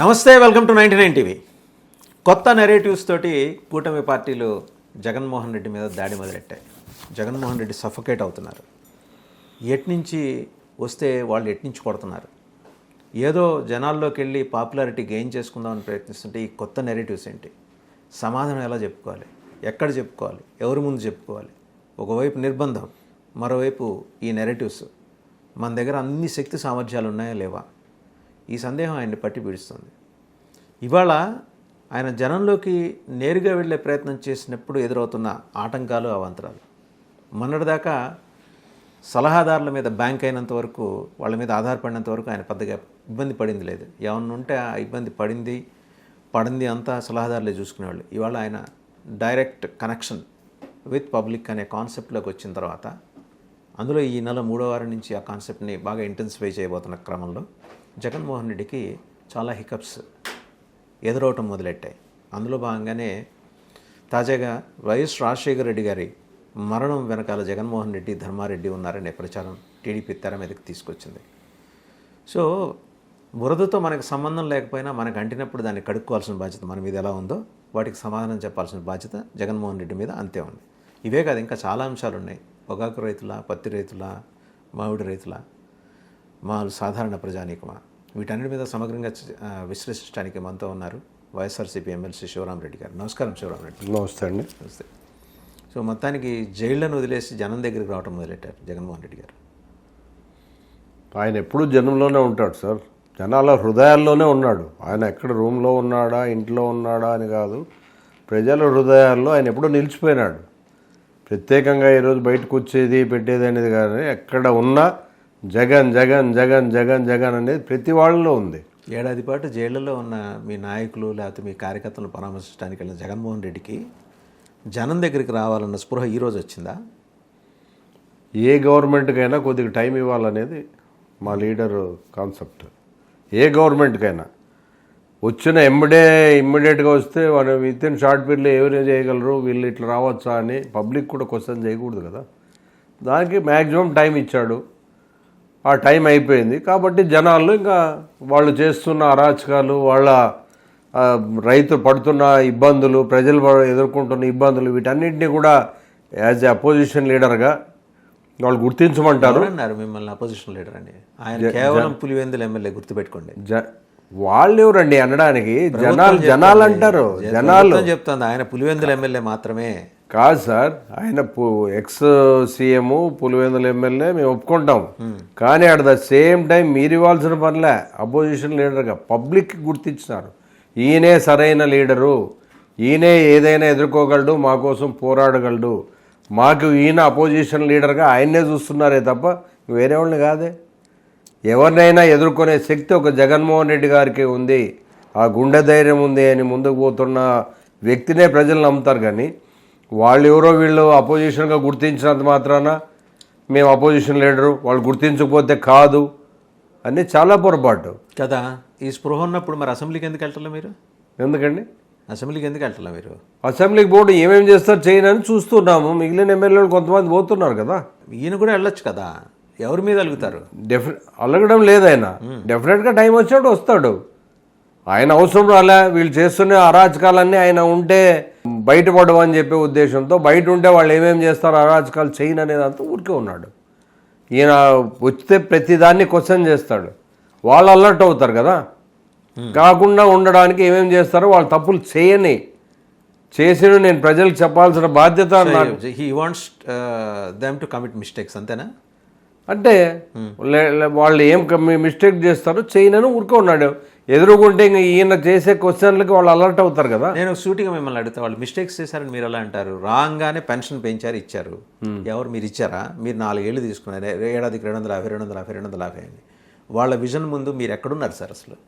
నమస్తే, welcome to 99 TV. కొత్త narratives తోటి కూటమి పార్టీలు జగన్మోహన్ రెడ్డి మీద దాడి మొదలెట్టాయి. జగన్మోహన్ రెడ్డి సఫోకేట్ అవుతున్నారు. ఎట్నుంచి వస్తే వాళ్ళు ఎట్నుంచి కొడుతున్నారు. ఏదో జనాల్లోకి వెళ్ళి పాపులారిటీ గెయిన్ చేసుకుందామని ప్రయత్నిస్తుంటే ఈ కొత్త నెరేటివ్స్ ఏంటి, సమాధానం ఎలా చెప్పుకోవాలి, ఎక్కడ చెప్పుకోవాలి, ఎవరి ముందు చెప్పుకోవాలి. ఒకవైపు నిర్బంధం, మరోవైపు ఈ నెరేటివ్స్. మన దగ్గర అన్ని శక్తి సామర్థ్యాలు ఉన్నాయా లేవా, ఈ సందేహం ఆయన్ని పట్టి పీడిస్తుంది. ఇవాళ ఆయన జనంలోకి నేరుగా వెళ్ళే ప్రయత్నం చేసినప్పుడు ఎదురవుతున్న ఆటంకాలు, అవాంతరాలు. మొన్నటిదాకా సలహాదారుల మీద బ్యాంక్ అయినంత వరకు, వాళ్ళ మీద ఆధారపడినంత వరకు ఆయన పెద్దగా ఇబ్బంది పడింది లేదు. ఏమన్నా ఉంటే ఆ ఇబ్బంది పడింది అంతా సలహాదారులే చూసుకునేవాళ్ళు. ఇవాళ ఆయన డైరెక్ట్ కనెక్షన్ విత్ పబ్లిక్ అనే కాన్సెప్ట్లోకి వచ్చిన తర్వాత, అందులో ఈ నెల 3వ వారం నుంచి ఆ కాన్సెప్ట్ని బాగా ఇంటెన్సిఫై చేయబోతున్న క్రమంలో జగన్మోహన్ రెడ్డికి చాలా హికప్స్ ఎదురవటం మొదలెట్టాయి. అందులో భాగంగానే తాజాగా వైఎస్ రాజశేఖర రెడ్డి గారి మరణం వెనకాల జగన్మోహన్ రెడ్డి, ధర్మారెడ్డి ఉన్నారనే ప్రచారం టీడీపీ తెర మీదకి తీసుకొచ్చింది. సో బురదతో మనకు సంబంధం లేకపోయినా మనకు అంటినప్పుడు దాన్ని కడుక్కోవాల్సిన బాధ్యత మన మీద ఎలా ఉందో, వాటికి సమాధానం చెప్పాల్సిన బాధ్యత జగన్మోహన్ రెడ్డి మీద అంతే ఉంది. ఇవే కాదు, ఇంకా చాలా అంశాలు ఉన్నాయి. పొగాకు రైతుల, పత్తి రైతుల, మామిడి రైతుల, మామూలు సాధారణ ప్రజానీకమా, వీటన్నిటి మీద సమగ్రంగా విశ్లేషించడానికి మనతో ఉన్నారు వైఎస్ఆర్సీపీ ఎమ్మెల్సీ శివరామరెడ్డి గారు. నమస్కారం శివరామరెడ్డి. నమస్తే అండి. నమస్తే. సో మొత్తానికి జైళ్లను వదిలేసి జనం దగ్గరికి రావడం మొదలెట్టారు జగన్మోహన్ రెడ్డి గారు. ఆయన ఎప్పుడూ జనంలోనే ఉంటాడు సార్, జనాల హృదయాల్లోనే ఉన్నాడు. ఆయన ఎక్కడ రూమ్లో ఉన్నాడా, ఇంట్లో ఉన్నాడా అని కాదు, ప్రజల హృదయాల్లో ఆయన ఎప్పుడూ నిలిచిపోయినాడు. ప్రత్యేకంగా ఈరోజు బయటకు వచ్చేది పెట్టేది అనేది కానీ, ఎక్కడ ఉన్నా జగన్ జగన్ జగన్ జగన్ జగన్ అనేది ప్రతి వాళ్ళలో ఉంది. ఏడాది పాటు జైళ్లలో ఉన్న మీ నాయకులు లేకపోతే మీ కార్యకర్తలను పరామర్శించడానికి వెళ్ళిన జగన్మోహన్ రెడ్డికి జనం దగ్గరికి రావాలన్న స్పృహ ఈరోజు వచ్చిందా? ఏ గవర్నమెంట్కైనా కొద్దిగా టైం ఇవ్వాలనేది మా లీడర్ కాన్సెప్ట్. ఏ గవర్నమెంట్కైనా వచ్చిన ఇమ్మీడియట్గా వస్తే వాళ్ళు విత్ ఇన్ షార్ట్ పీరియడ్లో ఎవరేం చేయగలరు, వీళ్ళు ఇట్లా రావచ్చా అని పబ్లిక్ కూడా క్వశ్చన్ చేయకూడదు కదా. దానికి మ్యాక్సిమం టైం ఇచ్చాడు. ఆ టైం అయిపోయింది కాబట్టి జనాలు ఇంకా వాళ్ళు చేస్తున్న అరాచకాలు, వాళ్ళ రైతు పడుతున్న ఇబ్బందులు, ప్రజలు ఎదుర్కొంటున్న ఇబ్బందులు, వీటన్నింటినీ కూడా యాజ్ ఎ అపోజిషన్ లీడర్గా వాళ్ళు గుర్తించమంటారు. అన్నారు మిమ్మల్ని అపోజిషన్ లీడర్ అని. ఆయన కేవలం పులివెందుల ఎమ్మెల్యే, గుర్తుపెట్టుకోండి. వాళ్ళు ఎవరండి అనడానికి? జనాలు అంటారు. జనాలు చెప్తుంది ఆయన పులివెందుల ఎమ్మెల్యే మాత్రమే కాదు సార్. ఆయన ఎక్స్ సీఎం, పులివెందుల ఎమ్మెల్యే మేము ఒప్పుకుంటాం. కానీ అట్ ద సేమ్ టైం మీరు ఇవ్వాల్సిన పనిలే, అపోజిషన్ లీడర్గా పబ్లిక్ గుర్తించినారు. ఈయనే సరైన లీడరు, ఈయనే ఏదైనా ఎదుర్కోగలడు, మా కోసం పోరాడగలడు, మాకు ఈయన అపోజిషన్ లీడర్గా ఆయన్నే చూస్తున్నారే తప్ప వేరే వాళ్ళని కాదే. ఎవరినైనా ఎదుర్కొనే శక్తి ఒక జగన్మోహన్ రెడ్డి గారికి ఉంది, ఆ గుండె ధైర్యం ఉంది అని ముందుకు పోతున్న వ్యక్తినే ప్రజలు నమ్ముతారు. కానీ వాళ్ళు ఎవరో వీళ్ళు అపోజిషన్గా గుర్తించినంత మాత్రాన మేము అపోజిషన్ లీడరు, వాళ్ళు గుర్తించకపోతే కాదు అని చాలా పొరపాటు కదా. ఈ స్పృహ ఉన్నప్పుడు మరి అసెంబ్లీకి ఎందుకు వెళ్ళటం మీరు? ఎందుకండి అసెంబ్లీకి ఎందుకు వెళ్ళటం మీరు? అసెంబ్లీకి పోటీ ఏమేమి చేస్తారు చేయనని చూస్తున్నాము. మిగిలిన ఎమ్మెల్యేలు కొంతమంది పోతున్నారు కదా. ఈయన కూడా వెళ్ళొచ్చు కదా, ఎవరి మీద అలుగుతారు? అలగడం లేదు. ఆయన డెఫినెట్గా టైం వచ్చినట్టు వస్తాడు. ఆయన అవసరం రాలే, వీళ్ళు చేస్తున్న అరాచకాలన్నీ ఆయన ఉంటే బయటపడవని చెప్పే ఉద్దేశంతో, బయట ఉంటే వాళ్ళు ఏమేమి చేస్తారో అరాచకాలు చేయను అనేది అంతా ఊరికే ఉన్నాడు. ఈయన వచ్చితే ప్రతిదాన్ని క్వశ్చన్ చేస్తాడు. వాళ్ళు అలర్ట్ అవుతారు కదా. కాకుండా ఉండడానికి ఏమేమి చేస్తారో వాళ్ళు తప్పులు చేసిన నేను ప్రజలకు చెప్పాల్సిన బాధ్యత. He wants them to commit mistakes, అంతేనా? అంటే వాళ్ళు ఏం మిస్టేక్ చేస్తారో చేయనని ఊరుకో ఉన్నాడు. ఎదురుకుంటే ఇంక ఈయన చేసే క్వశ్చన్లకి వాళ్ళు అలర్ట్ అవుతారు కదా. నేను సూటిగా మిమ్మల్ని అడుగుతా, వాళ్ళు మిస్టేక్స్ చేశారని మీరు ఎలా అంటారు? రాగానే పెన్షన్ పెంచారు, ఇచ్చారు. ఎవరు మీరు ఇచ్చారా? మీరు 4 ఏళ్ళు తీసుకున్నారు, ఏడాదికి 250 అని. వాళ్ళ విజన్ ముందు మీరు ఎక్కడున్నారు సార్? అసలు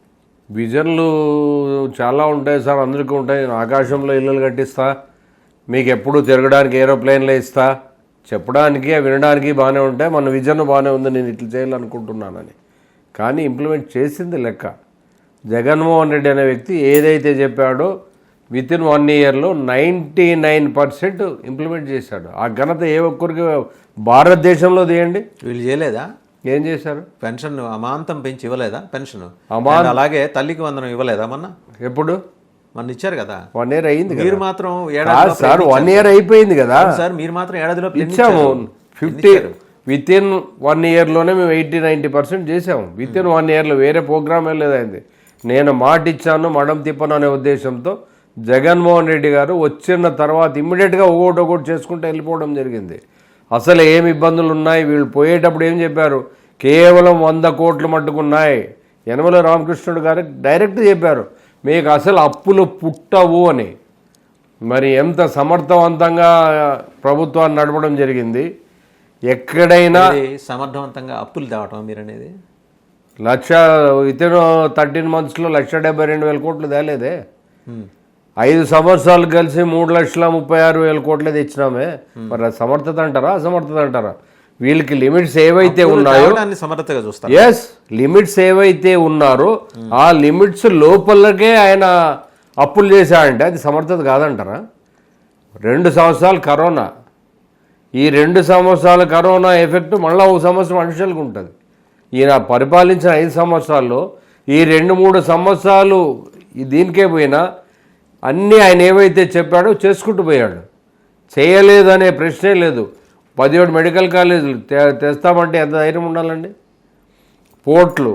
విజన్లు చాలా ఉంటాయి సార్, అందరికీ ఉంటాయి. ఆకాశంలో ఇల్లులు కట్టిస్తా, మీకు ఎప్పుడు తిరగడానికి ఏరోప్లేన్లో ఇస్తా, చెప్పడానికి వినడానికి బాగానే ఉంటాయి. మన విజన్ బాగానే ఉంది, నేను ఇట్లా చేయాలనుకుంటున్నానని. కానీ ఇంప్లిమెంట్ చేసింది లెక్క. జగన్మోహన్ రెడ్డి అనే వ్యక్తి ఏదైతే చెప్పాడో విత్ ఇన్ 1 ఇయర్లో 99% ఇంప్లిమెంట్ చేశాడు. ఆ ఘనత ఏ ఒక్కరికి భారతదేశంలో తీయండి. వీళ్ళు చేయలేదా? ఏం చేశారు? పెన్షన్ అమాంతం పెంచి ఇవ్వలేదా పెన్షన్? And అలాగే తల్లికి వందనం ఇవ్వలేదా మొన్న? ఎప్పుడు? మొన్న ఇచ్చారు కదా. 1 year అయింది కదా. మీరు మాత్రం కాదు సార్, 1 year అయిపోయింది కదా సార్. మీరు మాత్రం ఏడాదిలో ఇచ్చాము. 50 విత్ ఇన్ 1 yearలోనే మేము 80-90% చేసాము. విత్ ఇన్ 1 yearలో వేరే ప్రోగ్రామ్ లేదైంది. నేను మాట ఇచ్చాను మడం తిప్పను అనే ఉద్దేశంతో జగన్మోహన్ రెడ్డి గారు వచ్చిన తర్వాత ఇమ్మీడియట్గా ఒకటి చేసుకుంటూ వెళ్ళిపోవడం జరిగింది. అసలు ఏమి ఇబ్బందులు ఉన్నాయి, వీళ్ళు పోయేటప్పుడు ఏం చెప్పారు? కేవలం 100 కోట్లు మట్టుకున్నాయి. యనమల రామకృష్ణుడు గారు డైరెక్ట్ చెప్పారు, మీకు అసలు అప్పులు పుట్టవు అని. మరి ఎంత సమర్థవంతంగా ప్రభుత్వాన్ని నడపడం జరిగింది. ఎక్కడైనా సమర్థవంతంగా అప్పులు తేవటం మీరు అనేది విత్ ఇన్ 13 monthsలో 1,72,000 కోట్లు తేలేదే. 5 సంవత్సరాలు కలిసి 3,36,000 కోట్లు తెచ్చినామే. మరి అది సమర్థత అంటారా అసమర్థత అంటారా? వీళ్ళకి లిమిట్స్ ఏవైతే ఉన్నాయో సమర్థతగా చూస్తారు. ఎస్, లిమిట్స్ ఏవైతే ఉన్నారో ఆ లిమిట్స్ లోపలకే ఆయన అప్పులు చేశాడంటే అది సమర్థత కాదంటారా? 2 సంవత్సరాలు కరోనా, ఈ 2 సంవత్సరాల కరోనా ఎఫెక్ట్ మళ్ళీ 1 సంవత్సరం అడిషనల్గా ఉంటుంది. ఈయన పరిపాలించిన 5 సంవత్సరాల్లో ఈ 2-3 సంవత్సరాలు దీనికే పోయినా అన్నీ ఆయన ఏవైతే చెప్పాడో చేసుకుంటూ పోయాడు. చేయలేదనే ప్రశ్నే లేదు. 17 మెడికల్ కాలేజీలు తెస్తామంటే ఎంత ధైర్యం ఉండాలండి? పోర్ట్లు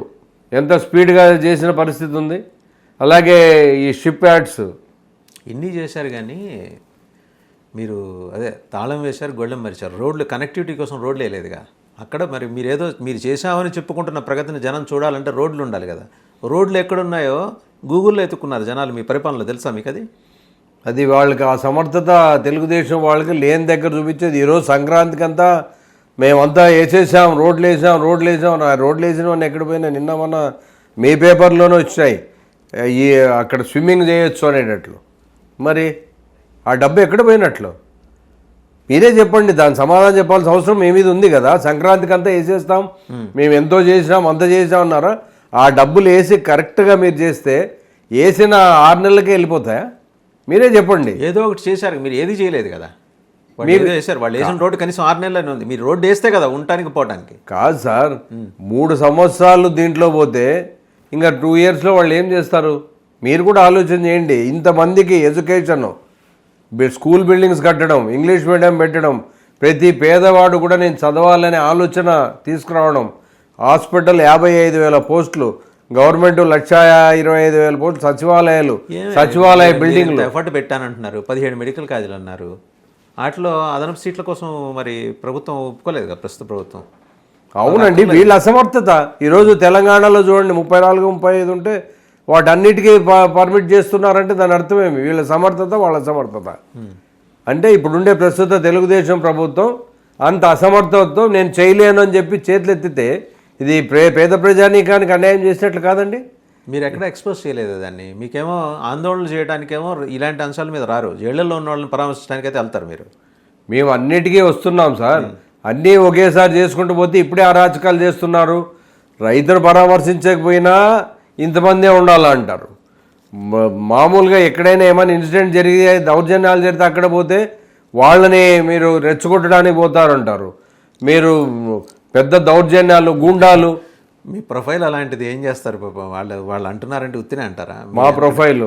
ఎంత స్పీడ్గా చేసిన పరిస్థితి ఉంది. అలాగే ఈ షిప్ యార్డ్స్ ఇన్ని చేశారు కానీ మీరు అదే తాళం వేశారు, గొళ్ళెం మరిచారు. రోడ్లు కనెక్టివిటీ కోసం రోడ్లు వేయలేదుగా అక్కడ. మరి మీరు చేశామని చెప్పుకుంటున్న ప్రగతిని జనం చూడాలంటే రోడ్లు ఉండాలి కదా. రోడ్లు ఎక్కడున్నాయో గూగుల్లో ఎత్తుకున్నారు జనాలు. మీ పరిపాలనలో తెలుసా మీకు అది? అది వాళ్ళకి ఆ సమర్థత తెలుగుదేశం వాళ్ళకి లేని దగ్గర చూపించేది. ఈరోజు సంక్రాంతికి అంతా మేమంతా వేసేసాం, రోడ్లు వేసాం. ఆ రోడ్లు వేసిన వాడిని ఎక్కడ పోయినా నిన్న మొన్న మీ పేపర్లోనే వచ్చాయి ఈ అక్కడ స్విమ్మింగ్ చేయొచ్చు అనేటట్లు. మరి ఆ డబ్బు ఎక్కడ పోయినట్లు మీరే చెప్పండి. దాని సమాధానం చెప్పాల్సిన అవసరం మీ మీద ఉంది కదా. సంక్రాంతికి అంతా వేసేస్తాం, మేము ఎంతో చేసినాం, అంత చేసాం అన్నారా? ఆ డబ్బులు వేసి కరెక్ట్గా మీరు చేస్తే వేసిన 6 నెలలకే వెళ్ళిపోతాయా? మీరే చెప్పండి. ఏదో ఒకటి చేశారు, మీరు ఏది చేయలేదు కదా. మీరు చేశారు, వాళ్ళు వేసిన రోడ్డు కనీసం 6 నెలలు ఉంది. మీరు రోడ్డు వేస్తే కదా ఉండటానికి పోవటానికి. కాదు సార్, 3 సంవత్సరాలు దీంట్లో పోతే ఇంకా 2 yearsలో వాళ్ళు ఏం చేస్తారు? మీరు కూడా ఆలోచన చేయండి. ఇంతమందికి ఎడ్యుకేషన్, స్కూల్ బిల్డింగ్స్ కట్టడం, ఇంగ్లీష్ మీడియం పెట్టడం, ప్రతి పేదవాడు కూడా నేను చదవాలనే ఆలోచన తీసుకురావడం, హాస్పిటల్ 55,000 పోస్టులు, గవర్నమెంట్ 1,25,000 పోస్టులు, సచివాలయ బిల్డింగ్లు ఎఫర్ట్ పెట్టానంటున్నారు. 17 మెడికల్ కాలేజీలు అన్నారు. వాటిలో అదనపు సీట్ల కోసం మరి ప్రభుత్వం ఒప్పుకోలేదు కదా ప్రస్తుత ప్రభుత్వం. అవునండి, వీళ్ళ అసమర్థత. ఈరోజు తెలంగాణలో చూడండి 34-35 ఉంటే వాటన్నిటికీ పర్మిట్ చేస్తున్నారంటే దాని అర్థమేమి? వీళ్ళ సమర్థత, వాళ్ళ సమర్థత. అంటే ఇప్పుడుండే ప్రస్తుత తెలుగుదేశం ప్రభుత్వం అంత అసమర్థతతో నేను చేయలేను అని చెప్పి చేతులు ఎత్తితే ఇది పేద ప్రజానీకానికి అన్యాయం చేసినట్లు కాదండి. మీరు ఎక్కడ ఎక్స్పోజ్ చేయలేదు దాన్ని. మీకేమో ఆందోళనలు చేయడానికేమో ఇలాంటి అంశాల మీద రారు. జైళ్లలో ఉన్న వాళ్ళని పరామర్శించడానికి అయితే వెళ్తారు మీరు. మేము అన్నిటికీ వస్తున్నాం సార్. అన్నీ ఒకేసారి చేసుకుంటూ పోతే ఇప్పుడే అరాచకాలు చేస్తున్నారు. రైతును పరామర్శించకపోయినా ఇంతమందే ఉండాలంటారు. మామూలుగా ఎక్కడైనా ఏమైనా ఇన్సిడెంట్ జరిగి దౌర్జన్యాలు జరిగితే అక్కడ పోతే వాళ్ళని మీరు రెచ్చగొట్టడానికి పోతారంటారు. మీరు పెద్ద దౌర్జన్యాలు, గూండాలు. మీ ప్రొఫైల్ అలాంటిది, ఏం చేస్తారు పాపం వాళ్ళు అంటున్నారంటే ఉత్తినే అంటారా? మా ప్రొఫైల్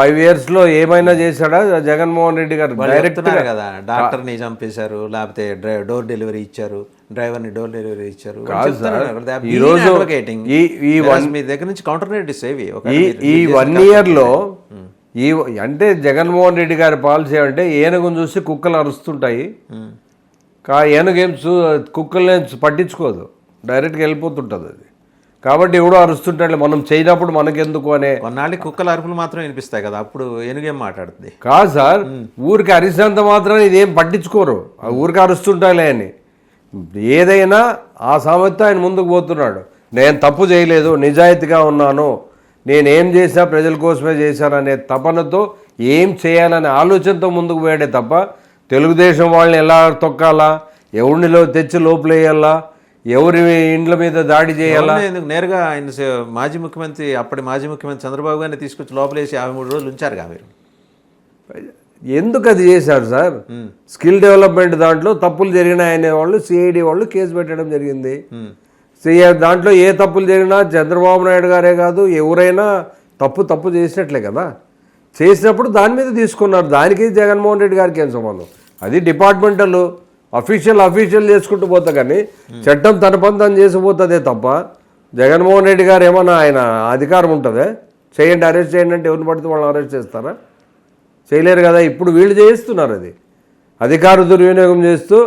5 yearsలో ఏమైనా చేశాడా జగన్మోహన్ రెడ్డి గారు? డైరెక్ట్ కదా, డాక్టర్ని చంపేశారు, లేకపోతే డోర్ డెలివరీ ఇచ్చారు, డ్రైవర్ని డోర్ డెలివరీ ఇచ్చారు. ఈరోజు మీ దగ్గర నుంచి కౌంటర్ నెగటివ్స్ ఏవి ఈ 1 yearలో అంటే జగన్మోహన్ రెడ్డి గారి పాలసీ అంటే ఏనుగును చూసి కుక్కలు అరుస్తుంటాయి. ఏనుగేం కుక్కల్ని పట్టించుకోదు, డైరెక్ట్గా వెళ్ళిపోతుంటుంది అది. కాబట్టి ఎవడో అరుస్తుంటాడు, మనం చేయనప్పుడు మనకెందుకు అనే. కొన్నాళ్ళకి కుక్కల అరుపులు మాత్రం వినిపిస్తాయి కదా, అప్పుడు ఏనుగేం మాట్లాడుతుంది. కాదు సార్, ఊరికి అరిసినంత మాత్రం ఇదేం పట్టించుకోరు, ఊరికి అరుస్తుంటాయిలే అని. ఏదైనా ఆ సామెత ఆయన ముందుకు పోతున్నాడు. నేను తప్పు చేయలేదు, నిజాయితీగా ఉన్నాను, నేనేం చేసినా ప్రజల కోసమే చేశాననే తపనతో ఏం చేయాలనే ఆలోచనతో ముందుకు పోయాడే తప్ప తెలుగుదేశం వాళ్ళని ఎలా తొక్కాలా, ఎవరినిలో తెచ్చి లోపలేయాలా, ఎవరి ఇండ్ల మీద దాడి చేయాలా. నేరుగా ఆయన అప్పటి మాజీ ముఖ్యమంత్రి చంద్రబాబు గారిని తీసుకొచ్చి లోపలేసి 53 రోజులు ఉంచారుగా మీరు. ఎందుకు అది చేశారు సార్? స్కిల్ డెవలప్మెంట్ దాంట్లో తప్పులు జరిగినాయనే వాళ్ళు సిఐడి వాళ్ళు కేసు పెట్టడం జరిగింది. దాంట్లో ఏ తప్పులు జరిగినా చంద్రబాబు నాయుడు గారే కాదు ఎవరైనా తప్పు చేసినట్లే కదా. చేసినప్పుడు దాని మీద తీసుకున్నారు. దానికి జగన్మోహన్ రెడ్డి గారికి ఏం సంబంధం? అది డిపార్ట్మెంటల్ అఫీషియల్ చేసుకుంటూ పోతా కానీ చట్టం తన పని తను చేసిపోతుందే తప్ప జగన్మోహన్ రెడ్డి గారు ఏమన్నా ఆయన అధికారం ఉంటుందే చేయండి అరెస్ట్ చేయండి అంటే ఎవరిని పడితే వాళ్ళని అరెస్ట్ చేస్తారా? చేయలేరు కదా. ఇప్పుడు వీళ్ళు చేయిస్తున్నారు. అది అధికార దుర్వినియోగం చేస్తూ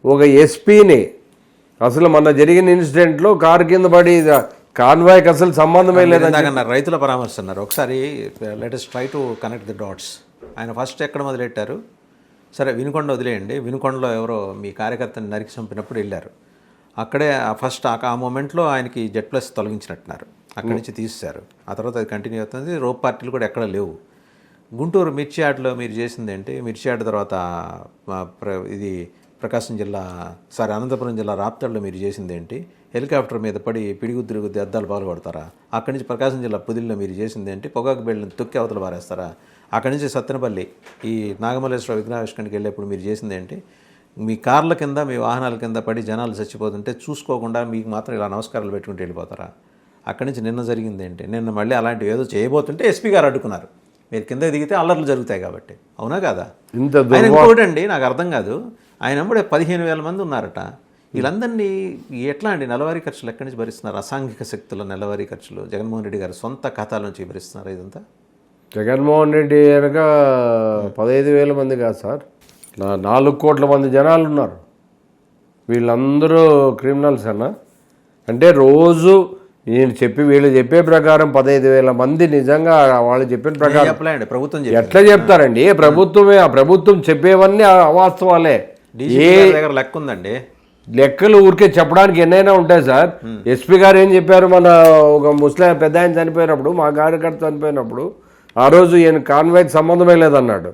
ఒక ఎస్పీని అసలు మొన్న జరిగిన ఇన్సిడెంట్లో కారు కింద పడి కాన్వాయ్కి అసలు సంబంధమే లేదన్నారు. రైతుల పరామర్శ అన్నారు. ఒకసారి let's just try to connect the dots. ఆయన ఫస్ట్ ఎక్కడ మొదలెట్టారు? సరే వినుకొండ వదిలేయండి. వినుకొండలో ఎవరో మీ కార్యకర్తని నరికి చంపినప్పుడు వెళ్ళారు. అక్కడే ఫస్ట్ ఆ మూమెంట్లో ఆయనకి Z+ తొలగించినట్టున్నారు. అక్కడి నుంచి తీసేశారు. ఆ తర్వాత అది కంటిన్యూ అవుతుంది. రోప్ పార్టీలు కూడా ఎక్కడ లేవు. గుంటూరు మిర్చి యార్డ్లో మీరు చేసింది ఏంటి? మిర్చి యార్డ్ తర్వాత ఇది ప్రకాశం జిల్లా అనంతపురం జిల్లా రాప్తాడులో మీరు చేసింది ఏంటి? హెలికాప్టర్ మీద పడి పిడిగుద్ది అద్దాలు పాల్పడతారా? అక్కడి నుంచి ప్రకాశం జిల్లా పుదిల్లో మీరు చేసింది ఏంటి? పొగాకు బెళ్ళని తొక్కి అవతల పారేస్తారా? అక్కడి నుంచి సత్తెనపల్లి ఈ నాగమల్లేశ్వర విగ్రహావిష్కరణకి వెళ్ళేప్పుడు మీరు చేసింది ఏంటి? మీ కార్ల కింద మీ వాహనాల కింద పడి జనాలు చచ్చిపోతుంటే చూసుకోకుండా మీకు మాత్రం ఇలా నమస్కారాలు పెట్టుకుంటూ వెళ్ళిపోతారా? అక్కడి నుంచి నిన్న జరిగింది ఏంటి? నిన్న మళ్ళీ అలాంటివి ఏదో చేయబోతుంటే ఎస్పీ గారు అడ్డుకున్నారు. మీరు కింద దిగితే అల్లర్లు జరుగుతాయి కాబట్టి. అవునా కాదా? ఆయన ఇంకోటి అండి, నాకు అర్థం కాదు. ఆయన అమ్ముడే 15,000 మంది ఉన్నారట. వీళ్ళందరినీ ఎట్లా అండి నెలవారీ ఖర్చులు ఎక్కడి నుంచి భరిస్తున్నారు? అసాంఘిక శక్తుల నెలవారీ ఖర్చులు జగన్మోహన్ రెడ్డి గారు సొంత ఖాతాల నుంచి భరిస్తున్నారు. ఇదంతా జగన్మోహన్ రెడ్డి కనుక 15,000 మంది కాదు సార్, 4 కోట్ల మంది జనాలు ఉన్నారు. వీళ్ళందరూ క్రిమినల్స్ అన్నా అంటే రోజు వీళ్ళు చెప్పే ప్రకారం 15,000 మంది నిజంగా వాళ్ళు చెప్పిన ప్రకారం ప్రభుత్వం ఎట్లా చెప్తారండి? ప్రభుత్వమే, ఆ ప్రభుత్వం చెప్పేవన్నీ అవాస్తవాలే. లెక్క ఉందండి. లెక్కలు ఊరికే చెప్పడానికి ఎన్నైనా ఉంటాయి సార్. ఎస్పీ గారు ఏం చెప్పారు? మన ఒక ముస్లిం పెద్ద ఆయన చనిపోయినప్పుడు, మా కార్యకర్త చనిపోయినప్పుడు ఆ రోజు ఈయన కాన్వాయ్కి సంబంధమే లేదన్నాడు.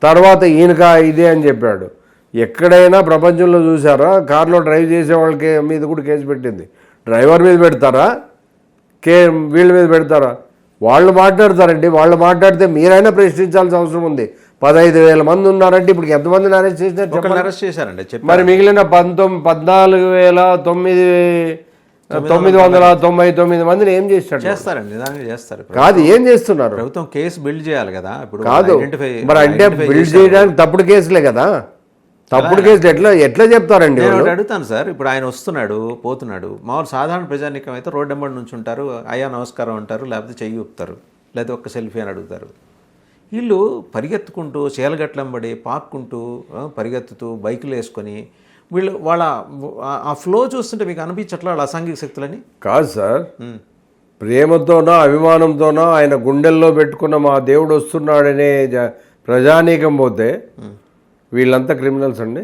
తర్వాత ఈయనక ఇదే అని చెప్పాడు. ఎక్కడైనా ప్రపంచంలో చూసారా కారులో డ్రైవ్ చేసే వాళ్ళకి మీద కూడా కేసు పెట్టింది? డ్రైవర్ మీద పెడతారా? వీళ్ళ మీద పెడతారా? వాళ్ళు మాట్లాడతారండి. వాళ్ళు మాట్లాడితే మీరైనా ప్రశ్నించాల్సిన అవసరం ఉంది. 15,000 మంది ఉన్నారంటే ఇప్పుడు ఎంతమందిని అరెస్ట్ చేశారండి? మరి మిగిలిన 14,999 మందిని ఏం చేస్తారండి? కాదు, ఏం చేస్తున్నారు? ప్రభుత్వం కేసు బిల్డ్ చేయాలి కదా. ఇప్పుడు కాదు మరి అంటే బిల్డ్ చేయడానికి తప్పుడు కేసులే కదా. తప్పుడు కేసులు ఎట్లా చెప్తారండి? నేను అడుగుతాను సార్. ఇప్పుడు ఆయన వస్తున్నాడు పోతున్నాడు, మామూలు సాధారణ ప్రజానికం అయితే రోడ్డు వెంబడి నుంచి ఉంటారు, అయ్యా నమస్కారం అంటారు, లేకపోతే చెయ్యి ఊపుతారు, లేకపోతే ఒక్క సెల్ఫీ అని అడుగుతారు. వీళ్ళు పరిగెత్తుకుంటూ చీలగట్లంబడి పాక్కుంటూ పరిగెత్తుతూ బైకులు వేసుకొని వాళ్ళ ఆ ఫ్లో చూస్తుంటే మీకు అనిపించట్లా వాళ్ళ అసాంఘిక శక్తులని? కాదు సార్, ప్రేమతోనో అభిమానంతోనో ఆయన గుండెల్లో పెట్టుకున్న మా దేవుడు వస్తున్నాడనే ప్రజానీకం పోతే వీళ్ళంతా క్రిమినల్స్ అండి.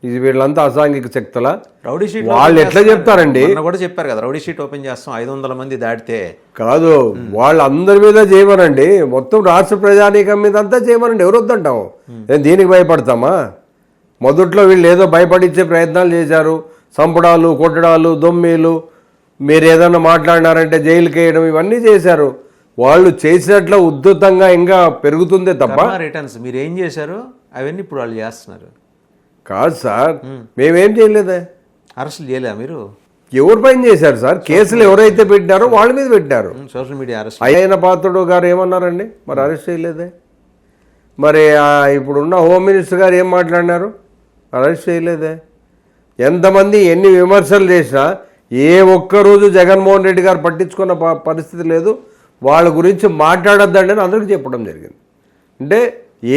ఇది వీళ్ళంతా అసాంఘిక శక్తుల. రౌడీ షీట్ వాళ్ళు ఎట్లా చెప్తారండి? కూడా చెప్పారు కదా, రౌడీ షీట్ ఓపెన్ చేస్తాం 500 మంది దాటితే. కాదు, వాళ్ళందరి మీద చేయమనండి, మొత్తం రాష్ట్ర ప్రజానీకం మీద అంతా చేయమనండి. ఎవరు వద్దంటాము? దీనికి భయపడతామా? మొదట్లో వీళ్ళు ఏదో భయపడించే ప్రయత్నాలు చేశారు, చంపడాలు, కొట్టడాలు, దొమ్మీలు, మీరు ఏదన్నా మాట్లాడినారంటే జైలుకి వేయడం, ఇవన్నీ చేశారు. వాళ్ళు చేసినట్లు ఉద్ధృతంగా ఇంకా పెరుగుతుందే తప్ప రిటర్న్స్ మీరు ఏం చేశారు అవన్నీ ఇప్పుడు వాళ్ళు చేస్తున్నారు. కాదు సార్, మేమేం చేయలేదే. అరెస్టులు చేయలేదా మీరు? ఎవరి పైన చేశారు సార్? కేసులు ఎవరైతే పెట్టినారో వాళ్ళ మీద పెట్టారు. Social media arrest. Ayyanna Patrudu గారు ఏమన్నారండి? మరి అరెస్ట్ చేయలేదే. మరి ఇప్పుడున్న హోమ్ మినిస్టర్ గారు ఏం మాట్లాడినారు? అరెస్ట్ చేయలేదే. ఎంతమంది ఎన్ని విమర్శలు చేసినా ఏ ఒక్కరోజు జగన్మోహన్ రెడ్డి గారు పట్టించుకున్న పరిస్థితి లేదు. వాళ్ళ గురించి మాట్లాడొద్దండి అని అందరికీ చెప్పడం జరిగింది. అంటే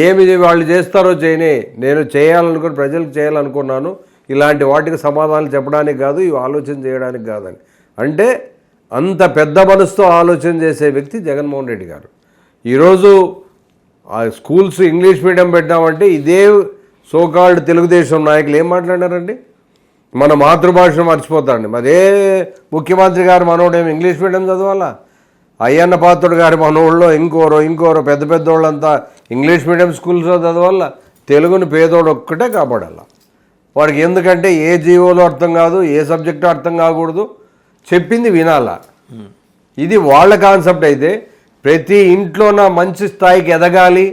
ఏమి వాళ్ళు చేస్తారో చేయని, నేను చేయాలనుకుని ప్రజలకు చేయాలనుకున్నాను, ఇలాంటి వాటికి సమాధానాలు చెప్పడానికి కాదు, ఇవి ఆలోచన చేయడానికి కాదని. అంటే అంత పెద్ద మనసుతో ఆలోచన చేసే వ్యక్తి జగన్మోహన్ రెడ్డి గారు. ఈరోజు స్కూల్స్ ఇంగ్లీష్ మీడియం పెట్టామంటే ఇదే సోకాల్డ్ తెలుగుదేశం నాయకులు ఏం మాట్లాడారండి? మన మాతృభాషను మర్చిపోతారండి. మరే ముఖ్యమంత్రి గారు మనోడేమి ఇంగ్లీష్ మీడియం చదవాలా? అయ్యన్న పాత్రుడు గారి మనోళ్ళు ఇంకోరో పెద్ద వాళ్ళంతా ఇంగ్లీష్ మీడియం స్కూల్స్లో చదవాలా? తెలుగుని పేదోడు ఒక్కటే కాపాడాల వాడికి. ఎందుకంటే ఏ జీవోలో అర్థం కాదు, ఏ సబ్జెక్టు అర్థం కాకూడదు, చెప్పింది వినాలా. ఇది వాళ్ళ కాన్సెప్ట్. అయితే ప్రతి ఇంట్లో నా మంచి స్థాయికి ఎదగాలి,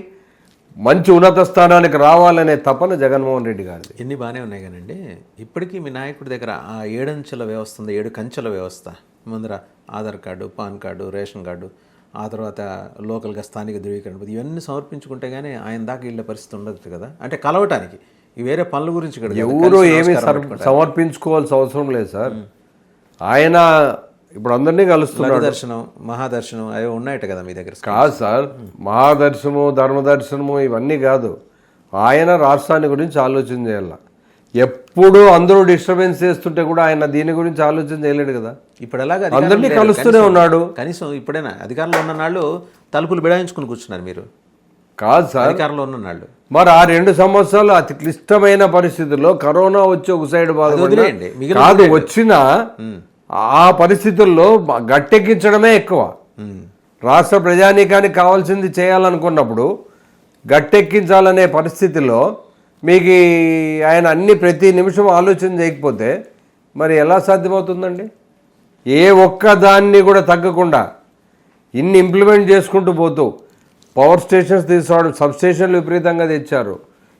మంచి ఉన్నత స్థానానికి రావాలనే తపన జగన్మోహన్ రెడ్డి గారిది. ఎన్ని బాగానే ఉన్నాయి కానండి, ఇప్పటికీ మీ నాయకుడి దగ్గర ఆ 7 అంచెల వ్యవస్థ ఉంది, 7 కంచెల వ్యవస్థ. ముందర Aadhaar card, pan card, ration card, ఆ తర్వాత లోకల్గా స్థానిక ధృవీకరణ ఇవన్నీ సమర్పించుకుంటే కానీ ఆయన దాకా వెళ్ళే పరిస్థితి ఉండదు కదా. అంటే కలవటానికి ఈ వేరే పనుల గురించి కూడా ఎవరు ఏమీ సమర్పించుకోవాల్సిన అవసరం లేదు సార్. ఆయన ఇప్పుడు అందరినీ కలుస్తున్నాడు. దర్శనం, మహాదర్శనం అవి ఉన్నాయట కదా మీ దగ్గర. కాదు సార్, మహాదర్శనము, ధర్మదర్శనము ఇవన్నీ కాదు. ఆయన రాష్ట్రాన్ని గురించి ఆలోచన చేయాల. ఎప్పుడు అందరూ డిస్టర్బెన్స్ చేస్తుంటే కూడా ఆయన దీని గురించి ఆలోచన చేయలేడు కదా. ఇప్పుడు ఎలాగ అందరినీ కలుస్తూనే ఉన్నాడు. కనీసం ఇప్పుడైనా అధికారంలో ఉన్న నాళ్ళు తలుపులు బిడాయించుకుని కూర్చున్నారు మీరు. కాదు సార్, అధికారంలో ఉన్న నాళ్ళు మరి ఆ 2 సంవత్సరాలు అతి క్లిష్టమైన పరిస్థితుల్లో కరోనా వచ్చి ఒక సైడ్ బాధపడి కాదు వచ్చినా ఆ పరిస్థితుల్లో గట్టెక్కించడమే ఎక్కువ. రాష్ట్ర ప్రజానీకానికి కావాల్సింది చేయాలనుకున్నప్పుడు గట్టెక్కించాలనే పరిస్థితిలో మీకు ఆయన అన్ని ప్రతి నిమిషం ఆలోచన చేయకపోతే మరి ఎలా సాధ్యమవుతుందండి? ఏ ఒక్క దాన్ని కూడా తగ్గకుండా ఇన్ని ఇంప్లిమెంట్ చేసుకుంటూ పోతూ పవర్ స్టేషన్స్ తీసుకోవడం, సబ్ స్టేషన్లు విపరీతంగా తెచ్చారు,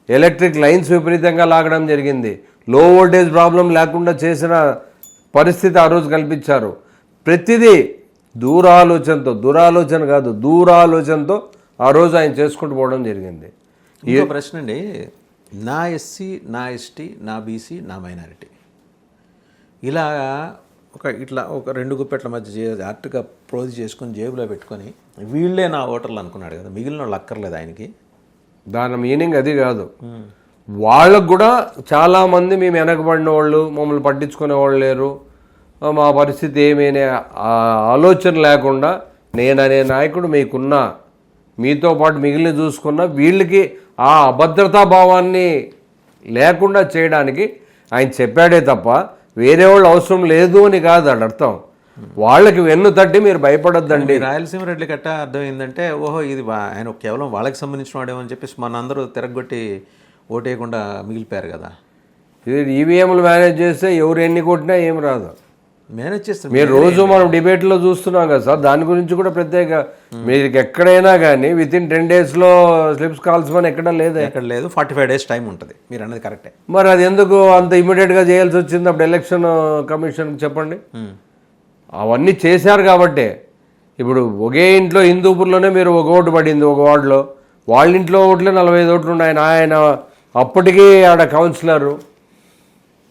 ఎలక్ట్రిక్ లైన్స్ విపరీతంగా లాగడం జరిగింది, లో వోల్టేజ్ ప్రాబ్లం లేకుండా చేసిన పరిస్థితి ఆ రోజు కల్పించారు. ప్రతిదీ దురాలోచన కాదు దూరాలోచనతో ఆ రోజు ఆయన చేసుకుంటూ పోవడం జరిగింది. ఇంకో ప్రశ్న అండి, నా ఎస్సీ, నా ఎస్టీ, నా బీసీ, నా మైనారిటీ ఇలా ఇట్లా ఒక 2 గుప్పెట్ల మధ్య అట్టుగా ప్రోది చేసుకొని జేబులో పెట్టుకొని వీళ్ళే నా ఓటర్లు అనుకున్నాడు కదా, మిగిలిన వాళ్ళు అక్కర్లేదు ఆయనకి. దాని మీనింగ్ అది కాదు. వాళ్ళకు కూడా చాలామంది మేము వెనకబడిన వాళ్ళు, మమ్మల్ని పట్టించుకునే వాళ్ళు లేరు, మా పరిస్థితి ఏమైనా ఆలోచన లేకుండా నేననే నాయకుడు మీకున్నా, మీతో పాటు మిగిలిన చూసుకున్నా వీళ్ళకి ఆ అభద్రతా భావాన్ని లేకుండా చేయడానికి ఆయన చెప్పాడే తప్ప వేరే వాళ్ళు అవసరం లేదు అని కాదు అని అర్థం. వాళ్ళకి వెన్ను తట్టి మీరు భయపడొద్దండి. రాయలసీమ రెడ్డి కట్ట అర్థం ఏంటంటే ఓహో ఇది ఆయన కేవలం వాళ్ళకి సంబంధించిన వాడేమో అని చెప్పేసి మన అందరూ తిరగొట్టి ఓటేయకుండా మిగిలిపోయారు కదా. ఇది ఈవీఎంలు మేనేజ్ చేస్తే ఎవరు ఎన్ని కొట్టినా ఏం రాదు. మేనేజ్ చేస్తారు మీరు రోజు మనం డిబేట్లో చూస్తున్నాం కదా సార్, దాని గురించి కూడా ప్రత్యేక మీరు ఎక్కడైనా కానీ విత్ ఇన్ 10 daysలో స్లిప్స్ కాల్స్ మన ఎక్కడ లేదు, ఎక్కడ లేదు. 45 days టైం ఉంటుంది. మీరు అన్నది కరెక్టే. మరి అది ఎందుకు అంత ఇమీడియట్గా చేయాల్సి వచ్చింది అప్పుడు ఎలక్షన్ కమిషన్కి చెప్పండి. అవన్నీ చేశారు కాబట్టే ఇప్పుడు ఒకే ఇంట్లో హిందూపూర్లోనే మీరు ఒక ఓటు పడింది ఒక వార్డులో, వాళ్ళ ఇంట్లో ఓట్లే 45 ఓట్లు ఉన్నాయి. ఆయన అప్పటికీ ఆడ కౌన్సిలరు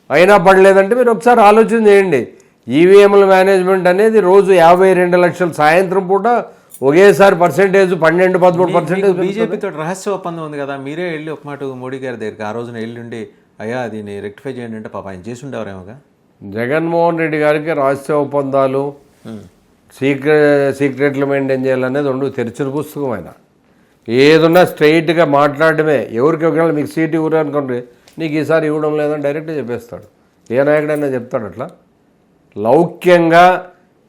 అయినా పడలేదంటే మీరు ఒకసారి ఆలోచన చేయండి. ఈవీఎంల మేనేజ్మెంట్ అనేది రోజు 52 లక్షల సాయంత్రం పూట ఒకేసారి పర్సెంటేజ్ 12-13%. బీజేపీతో రహస్య ఒప్పందం ఉంది కదా, మీరే వెళ్ళి ఒక మాట మోడీ గారి దగ్గరికి ఆ రోజున వెళ్ళి అయ్యా దీన్ని రెక్టిఫై చేయండి అంటే పాప ఆయన చేసి ఉండేవారేమోగా. జగన్మోహన్ రెడ్డి గారికి రహస్య ఒప్పందాలు సీక్రెట్లు మెయింటైన్ చేయాలనేది ఉండదు, తెరిచిన పుస్తకం. ఆయన ఏదున్నా స్ట్రైట్గా మాట్లాడమే. ఎవరికి ఒకవేళ మీకు సీట్ ఇవ్వరు అనుకోండి, నీకు ఈసారి ఇవ్వడం లేదని డైరెక్ట్గా చెప్పేస్తాడు. ఏ నాయకుడైనా చెప్తాడు అట్లా. లౌక్యంగా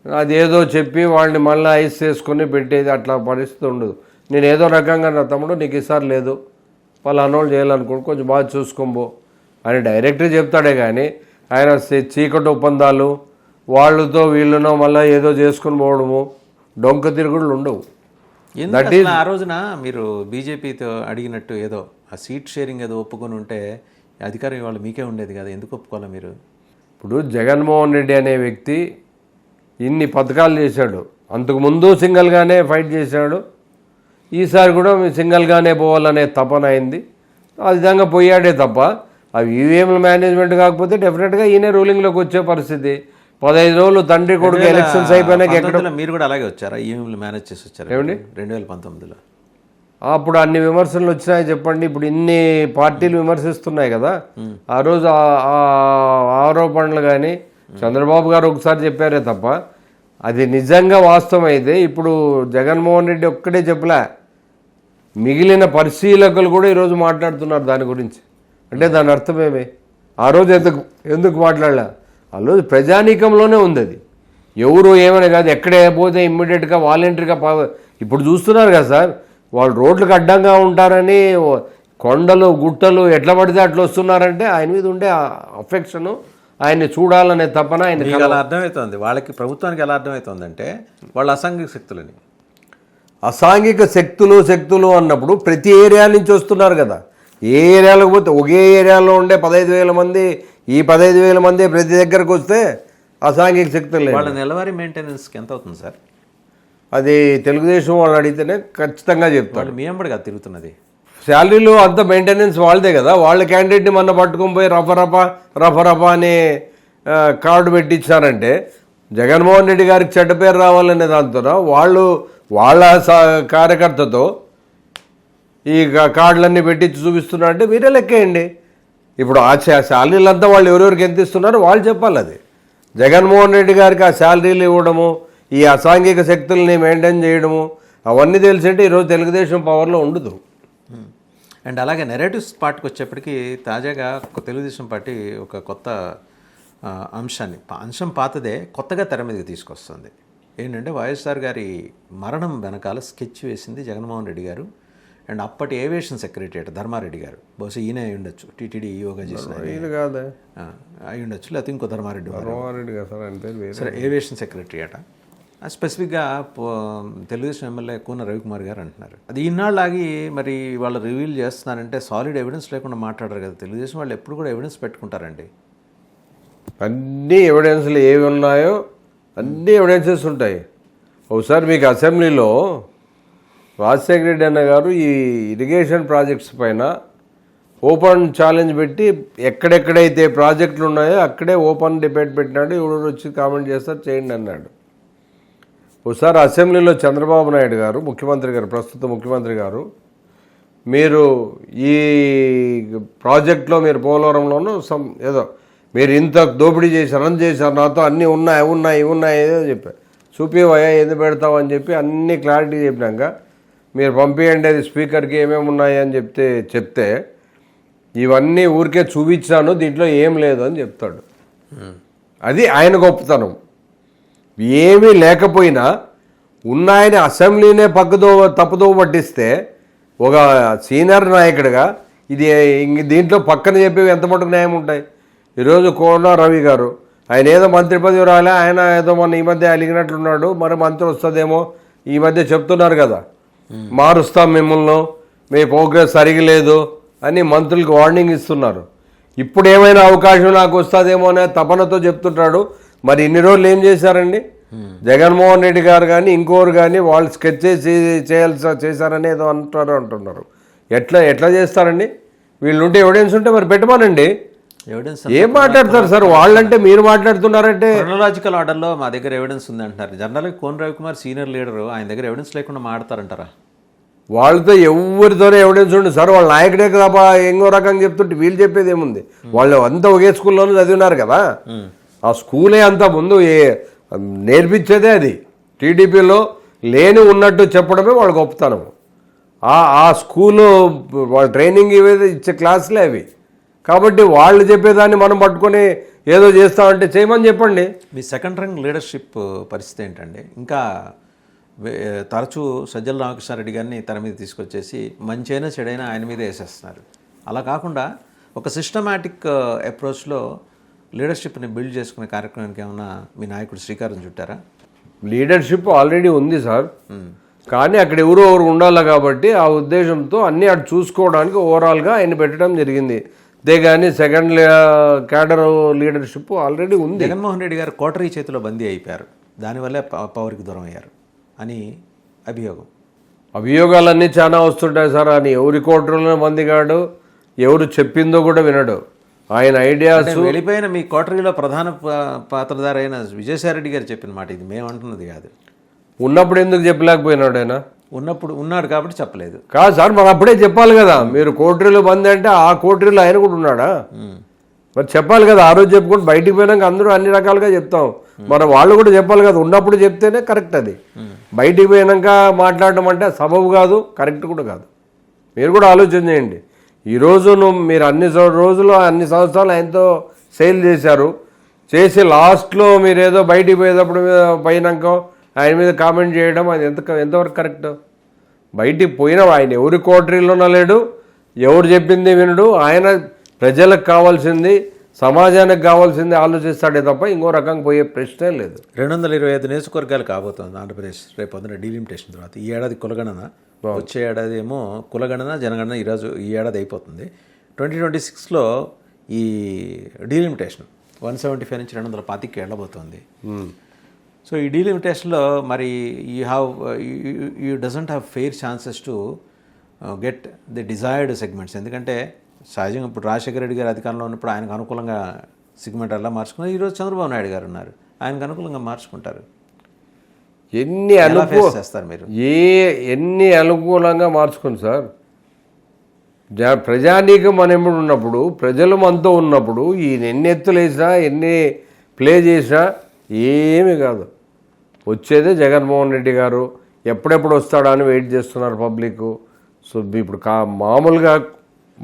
అదేదో చెప్పి వాళ్ళని మళ్ళీ ఐస్ చేసుకొని పెట్టేది అట్లా పరిస్థితి ఉండదు. నేను ఏదో రకంగా నా తమ్ముడు నీకు ఈసారి లేదు, పలానోళ్ళు చేయాలనుకోండి, కొంచెం బాగా చూసుకోబో అని డైరెక్ట్గా చెప్తాడే కానీ ఆయన చీకటి ఒప్పందాలు వాళ్ళతో వీళ్ళనో మళ్ళీ ఏదో చేసుకుని పోవడము డొంక తిరుగుళ్ళు ఉండవు. ఆ రోజున మీరు బీజేపీతో అడిగినట్టు ఏదో ఆ సీట్ షేరింగ్ ఏదో ఒప్పుకొని ఉంటే అధికారం ఇవాళ మీకే ఉండేది కదా, ఎందుకు ఒప్పుకోవాలి మీరు? ఇప్పుడు జగన్మోహన్ రెడ్డి అనే వ్యక్తి ఇన్ని పథకాలు చేశాడు. అంతకుముందు సింగిల్గానే ఫైట్ చేశాడు, ఈసారి కూడా సింగిల్గానే పోవాలనే తపన అయింది. ఆ విధంగా పోయాడే తప్ప అవి ఈవీఎంల మేనేజ్మెంట్ కాకపోతే డెఫినెట్గా ఈయన రూలింగ్లోకి వచ్చే పరిస్థితి. 15 రోజులు తండ్రి కొడుకు ఎలక్షన్స్ అయిపోయినాక ఎక్కడ మీరు కూడా అలాగే వచ్చారా? ఈవీఎంలు మేనేజ్ చేసి వచ్చారు ఏమండి 2019లో? అప్పుడు అన్ని విమర్శలు వచ్చినాయి చెప్పండి. ఇప్పుడు ఇన్ని పార్టీలు విమర్శిస్తున్నాయి కదా. ఆ రోజు ఆరోపణలు కానీ చంద్రబాబు గారు ఒకసారి చెప్పారే తప్ప అది నిజంగా వాస్తవం అయితే ఇప్పుడు జగన్మోహన్ రెడ్డి ఒక్కడే చెప్పలే, మిగిలిన పరిశీలకులు కూడా ఈరోజు మాట్లాడుతున్నారు దాని గురించి. అంటే దాని అర్థమేమి? ఆ రోజు ఎందుకు మాట్లాడలే? ఆ రోజు ప్రజానీకంలోనే ఉంది అది. ఎవరు ఏమైనా కాదు, ఎక్కడే పోతే ఇమ్మీడియట్గా వాలంటరీగా ఇప్పుడు చూస్తున్నారు కదా సార్, వాళ్ళు రోడ్లకు అడ్డంగా ఉంటారని కొండలు గుట్టలు ఎట్లా పడితే అట్లా వస్తున్నారంటే ఆయన మీద ఉండే అఫెక్షను, ఆయన్ని చూడాలనే తపన ఆయన అలా అర్థమవుతుంది. వాళ్ళకి ప్రభుత్వానికి ఎలా అర్థమవుతుందంటే వాళ్ళ అసాంఘిక శక్తులని అసాంఘిక శక్తులు అన్నప్పుడు ప్రతి ఏరియా నుంచి వస్తున్నారు కదా. ఏ ఏరియాలకు పోతే ఒకే ఏరియాలో ఉండే 15,000 మంది, ఈ 15,000 మంది ప్రతి దగ్గరకు వస్తే అసాంఘిక శక్తులు వాళ్ళ నెలవారీ మెయింటెనెన్స్కి ఎంత అవుతుంది సార్? అది తెలుగుదేశం వాళ్ళు అడిగితేనే ఖచ్చితంగా చెప్తారు. మీ ఎంబడిగా తిరుగుతున్నది శాలరీలు అంత మెయింటెనెన్స్ వాళ్ళదే కదా. వాళ్ళ క్యాండిడేట్ని మొన్న పట్టుకొని పోయి రఫరఫా అని కార్డు పెట్టించారంటే జగన్మోహన్ రెడ్డి గారికి చెడ్డ పేరు రావాలనే దాంతో వాళ్ళ కార్యకర్తతో ఈ కార్డులన్నీ పెట్టించి చూపిస్తున్నారంటే మీరే లెక్కేయండి. ఇప్పుడు ఆ శాలరీలంతా వాళ్ళు ఎవరెవరికి ఎంత ఇస్తున్నారో వాళ్ళు చెప్పాలి. అది జగన్మోహన్ రెడ్డి గారికి ఆ శాలరీలు ఇవ్వడము, ఈ అసాంఘిక శక్తుల్ని మెయింటైన్ చేయడము అవన్నీ తెలిసింటే ఈరోజు తెలుగుదేశం పవర్లో ఉండదు. అండ్ అలాగే నెరేటివ్స్ పార్టీకి వచ్చేప్పటికి తాజాగా తెలుగుదేశం పార్టీ ఒక కొత్త అంశం పాతదే కొత్తగా తెర మీదకి తీసుకొస్తుంది. ఏంటంటే వైఎస్ఆర్ గారి మరణం వెనకాల స్కెచ్ వేసింది జగన్మోహన్ రెడ్డి గారు అండ్ అప్పటి ఏవియేషన్ సెక్రటరీ ధర్మారెడ్డి గారు. బహుశా ఈయన అయి ఉండొచ్చు, టీటీడీ ఈఓగా చేసిన అయి ఉండొచ్చు, లేకపోతే ఇంకో ధర్మారెడ్డి సరే ఏవియేషన్ సెక్రటరీ అట. స్పెసిఫిక్గా తెలుగుదేశం ఎమ్మెల్యే కూన రవికుమార్ గారు అంటున్నారు. అది ఇన్నాళ్ళాగి మరి వాళ్ళు రివీల్ చేస్తున్నారంటే సాలిడ్ ఎవిడెన్స్ లేకుండా మాట్లాడరు కదా. తెలుగుదేశం వాళ్ళు ఎప్పుడు కూడా ఎవిడెన్స్ పెట్టుకుంటారండి. అన్ని ఎవిడెన్స్లు ఏవి ఉన్నాయో అన్ని ఎవిడెన్సెస్ ఉంటాయి. ఒకసారి మీకు అసెంబ్లీలో రాజశేఖర రెడ్డి అన్న గారు ఈ ఇరిగేషన్ ప్రాజెక్ట్స్ పైన ఓపెన్ ఛాలెంజ్ పెట్టి ఎక్కడెక్కడైతే ప్రాజెక్టులు ఉన్నాయో అక్కడే ఓపెన్ డిబేట్ పెట్టినాడు. ఎవరు వచ్చి కామెంట్ చేస్తారు చేయండి అన్నాడు. ఒకసారి అసెంబ్లీలో చంద్రబాబు నాయుడు గారు ముఖ్యమంత్రి గారు, ప్రస్తుత ముఖ్యమంత్రి గారు, మీరు ఈ ప్రాజెక్ట్లో మీరు పోలవరంలోనూ ఏదో మీరు ఇంత దోపిడీ చేశారు, రన్ చేశారు, నాతో అన్నీ ఉన్నాయి ఏదో చెప్పారు. చూపివయ్యా ఏది పెడతావు అని చెప్పి అన్ని క్లారిటీ చెప్పినాక మీరు పంపించండి అది స్పీకర్కి ఏమేమి ఉన్నాయి అని చెప్తే ఇవన్నీ ఊరికే చూపించాను, దీంట్లో ఏం లేదు అని చెప్తాడు. అది ఆయన గొప్పతనం. ఏమీ లేకపోయినా ఉన్నాయని అసెంబ్లీనే తప్పుదోవ పట్టిస్తే ఒక సీనియర్ నాయకుడిగా ఇది దీంట్లో పక్కన చెప్పేవి ఎంత మటుకు న్యాయం ఉంటాయి. ఈరోజు కోన రవి గారు ఆయన ఏదో మంత్రి పదవి రాలే, ఆయన ఏదో మొన్న ఈ మధ్య అలిగినట్లున్నాడు, మరి మంత్రి వస్తుందేమో ఈ మధ్య చెప్తున్నారు కదా, మారుస్తాం మిమ్మల్ని, మీ ప్రోగ్రెస్ సరిగలేదు అని మంత్రులకు వార్నింగ్ ఇస్తున్నారు. ఇప్పుడు ఏమైనా అవకాశం నాకు వస్తుందేమో అనే తపనతో చెప్తుంటాడు. మరి ఇన్ని రోజులు ఏం చేశారండి? జగన్మోహన్ రెడ్డి గారు కానీ ఇంకోరు కానీ వాళ్ళు స్కెచ్ చేశారని ఏదో అంటున్నారు. ఎట్లా చేస్తారండి? వీళ్ళుంటే ఎవిడెన్స్ ఉంటే మరి పెట్టమనండి. ఎవిడెన్స్ ఏం మాట్లాడతారు సార్? వాళ్ళంటే మీరు మాట్లాడుతున్నారంటే క్రోనలాజికల్ ఆర్డర్లో మా దగ్గర ఎవిడెన్స్ ఉంది అంటున్నారు. జనరల్గా కోన రవికుమార్ సీనియర్ లీడరు, ఆయన దగ్గర ఎవిడెన్స్ లేకుండా మాట్లాడతారంటారా? వాళ్ళతో ఎవరితోనే ఎవిడెన్స్ ఉండి సార్, వాళ్ళ నాయకుడే కదా ఇంకో రకంగా చెప్తుంటే వీళ్ళు చెప్పేది ఏముంది? వాళ్ళు అంతా ఒకే స్కూల్లోనూ చదివినారు కదా. ఆ స్కూలే అంతా ముందు నేర్పించేదే అది. టీడీపీలో లేని ఉన్నట్టు చెప్పడమే వాళ్ళ గొప్పతనం. ఆ స్కూలు వాళ్ళ ట్రైనింగ్ ఇచ్చే క్లాసులే అవి. కాబట్టి వాళ్ళు చెప్పేదాన్ని మనం పట్టుకొని ఏదో చేస్తామంటే చేయమని చెప్పండి. మీ సెకండ్ రంగ్ లీడర్షిప్ పరిస్థితి ఏంటండి? ఇంకా తరచూ సజ్జల రామకృష్ణారెడ్డి గారిని తెర మీద తీసుకొచ్చేసి మంచైనా చెడైనా ఆయన మీద వేసేస్తున్నారు. అలా కాకుండా ఒక సిస్టమాటిక్ అప్రోచ్లో లీడర్షిప్ని బిల్డ్ చేసుకునే కార్యక్రమానికి ఏమన్నా మీ నాయకుడు శ్రీకారం చుట్టారా? లీడర్షిప్ ఆల్రెడీ ఉంది సార్, కానీ అక్కడ ఎవరు ఉండాలి కాబట్టి ఆ ఉద్దేశంతో అన్నీ అటు చూసుకోవడానికి ఓవరాల్గా ఆయన పెట్టడం జరిగింది. అంతేగాని సెకండ్ క్యాడర్ లీడర్షిప్ ఆల్రెడీ ఉంది. జగన్మోహన్ రెడ్డి గారు కోటరీ చేతిలో బందీ అయిపోయారు, దానివల్లే పవర్కి దూరం అయ్యారు అని అభియోగాలన్నీ చాలా వస్తుంటాయి సార్. అని ఎవరి కోటరీలో బందీ కాడు, ఎవరు చెప్పిందో కూడా వినడు. ఆయన ఐడియాస్ వెళ్ళిపోయిన మీ కోటరీలో ప్రధాన పాత్రధారి అయిన విజయసాయిరెడ్డి గారు చెప్పిన మాట ఇది మేము అంటున్నది కాదు. ఉన్నప్పుడు ఎందుకు చెప్పలేకపోయినాడు? ఆయన ఉన్నప్పుడు ఉన్నాడు కాబట్టి చెప్పలేదు. కాదు సార్, మరి అప్పుడే చెప్పాలి కదా. మీరు కోటరీలో బంద్ అంటే ఆ కోటరీలో ఆయన కూడా ఉన్నాడా? మరి చెప్పాలి కదా. ఆ రోజు చెప్పుకుంటే బయటికి పోయినాక అందరూ అన్ని రకాలుగా చెప్తాం, మరి వాళ్ళు కూడా చెప్పాలి కదా. ఉన్నప్పుడు చెప్తేనే కరెక్ట్. అది బయటికి పోయినాక మాట్లాడడం అంటే సబబు కాదు, కరెక్ట్ కూడా కాదు. మీరు కూడా ఆలోచన చేయండి. ఈరోజు మీరు అన్ని సంవత్సరాలు ఆయనతో సేల్ చేశారు, చేసి లాస్ట్లో మీరు ఏదో బయటికి పోయేటప్పుడు పోయినాక ఆయన మీద కామెంట్ చేయడం అది ఎంతవరకు కరెక్ట్? బయటికి పోయినా ఆయన ఎవరి కోటరీలోనో లేడు, ఎవరు చెప్పింది వినడు. ఆయన ప్రజలకు కావాల్సింది సమాజానికి కావాల్సింది ఆలోచిస్తాడే తప్ప ఇంకో రకంగా పోయే ప్రశ్నే లేదు. 225 నియోజకవర్గాలు కాబోతోంది ఆంధ్రప్రదేశ్ రేపు పొద్దున డీలిమిటేషన్ తర్వాత. ఈ ఏడాది కులగణన, వచ్చే ఏడాది ఏమో కులగణన జనగణన ఈ ఏడాది అయిపోతుంది. 2026లో ఈ డీలిమిటేషన్ 175 నుంచి 225కి వెళ్ళబోతోంది. సో ఈ డీలిమిటేషన్లో మరి you doesn't have fair chances to get the desired segments. ఎందుకంటే సహజంగా ఇప్పుడు రాజశేఖర రెడ్డి గారు అధికారంలో ఉన్నప్పుడు ఆయనకు అనుకూలంగా సెగ్మెంట్ ఎలా మార్చుకున్నారు. ఈరోజు చంద్రబాబు నాయుడు గారు ఉన్నారు, ఆయనకు అనుకూలంగా మార్చుకుంటారు. చేస్తారు మీరు ఎన్ని అనుకూలంగా మార్చుకోండి సార్. ప్రజానీకం మన ఎప్పుడు ఉన్నప్పుడు, ప్రజలు మనతో ఉన్నప్పుడు ఈయన ఎన్ని ఎత్తులు వేసినా ఎన్ని ప్లే చేసినా ఏమీ కాదు. వచ్చేదే జగన్మోహన్ రెడ్డి గారు. ఎప్పుడెప్పుడు వస్తాడా అని వెయిట్ చేస్తున్నారు పబ్లిక్. సో ఇప్పుడు మామూలుగా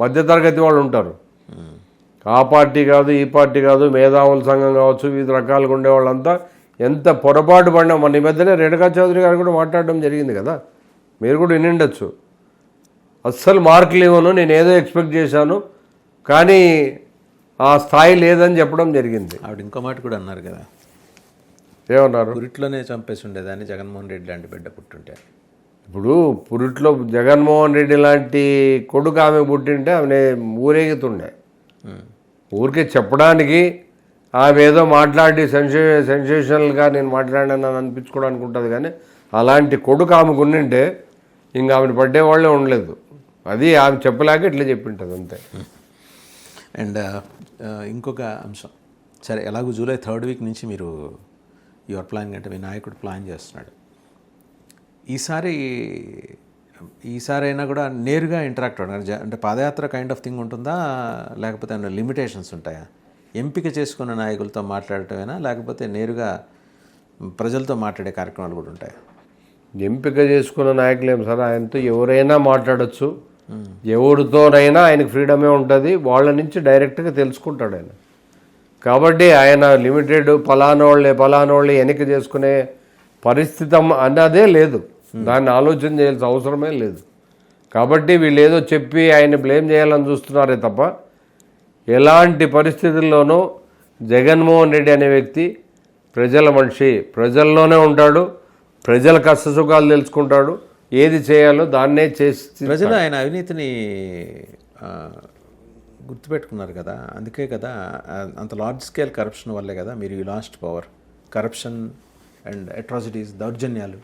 మధ్యతరగతి వాళ్ళు ఉంటారు, ఆ పార్టీ కాదు ఈ పార్టీ కాదు, మేధావుల సంఘం కావచ్చు, వివిధ రకాలుగా ఉండేవాళ్ళంతా ఎంత పొరపాటు పడినా. మన ఈ మధ్యనే రేణుకా చౌదరి గారు కూడా మాట్లాడడం జరిగింది కదా, మీరు కూడా వినిండొచ్చు. అస్సలు మార్కులు ఇవ్వను, నేను ఏదో ఎక్స్పెక్ట్ చేశాను కానీ ఆ స్థాయి లేదని చెప్పడం జరిగింది. ఆవిడ ఇంకో మాట కూడా అన్నారు కదా, ఏమన్నారు? పురిట్లోనే చంపేసి ఉండేదాన్ని జగన్మోహన్ రెడ్డి లాంటి బిడ్డ పుట్టుంటే. ఇప్పుడు పురిట్లో జగన్మోహన్ రెడ్డి లాంటి కొడుకు ఆమె పుట్టింటే ఆమె ఊరేగుతుండే. ఊరికే చెప్పడానికి ఆమె ఏదో మాట్లాడి సెన్సేషనల్గా నేను మాట్లాడాను అనిపించుకోవడానికి ఉంటుంది, కానీ అలాంటి కొడుకు ఆమెకు ఉండింటే ఇంక ఆమెను పడ్డేవాళ్ళే ఉండలేదు. అది ఆమె చెప్పలేక ఇట్లా చెప్పింటుంది అంతే. అండ్ ఇంకొక అంశం, సరే ఎలాగో జూలై 3rd వీక్ నుంచి మీరు యువర్ ప్లాన్ అంటే మీ నాయకుడు ప్లాన్ చేస్తున్నాడు. ఈసారి అయినా కూడా నేరుగా ఇంటరాక్ట్ అవ్వడం అంటే పాదయాత్ర కైండ్ ఆఫ్ థింగ్ ఉంటుందా, లేకపోతే ఏమైనా లిమిటేషన్స్ ఉంటాయా? ఎంపిక చేసుకున్న నాయకులతో మాట్లాడటమేనా, లేకపోతే నేరుగా ప్రజలతో మాట్లాడే కార్యక్రమాలు కూడా ఉంటాయా? ఎంపిక చేసుకున్న నాయకులేం సార్, ఆయనతో ఎవరైనా మాట్లాడచ్చు, ఎవరితోనైనా ఆయనకు ఫ్రీడమే ఉంటుంది. వాళ్ళ నుంచి డైరెక్ట్గా తెలుసుకుంటాడు ఆయన. కాబట్టి ఆయన లిమిటెడ్ పలానోళ్ళే ఎన్నిక చేసుకునే పరిస్థితి అన్నదే లేదు, దాన్ని ఆలోచన చేయాల్సిన అవసరమే లేదు. కాబట్టి వీళ్ళు ఏదో చెప్పి ఆయన బ్లేమ్ చేయాలని చూస్తున్నారే తప్ప ఎలాంటి పరిస్థితుల్లోనూ జగన్మోహన్ రెడ్డి అనే వ్యక్తి ప్రజల మనిషి, ప్రజల్లోనే ఉంటాడు, ప్రజల కష్టసుఖాలు తెలుసుకుంటాడు, ఏది చేయాలో దాన్నే చేసి. ప్రజలు ఆయన అవినీతిని గుర్తుపెట్టుకున్నారు కదా, అందుకే కదా అంత లార్జ్ స్కేల్ కరప్షన్ వల్లే కదా మీరు you last power. Corruption and atrocities, దౌర్జన్యాలు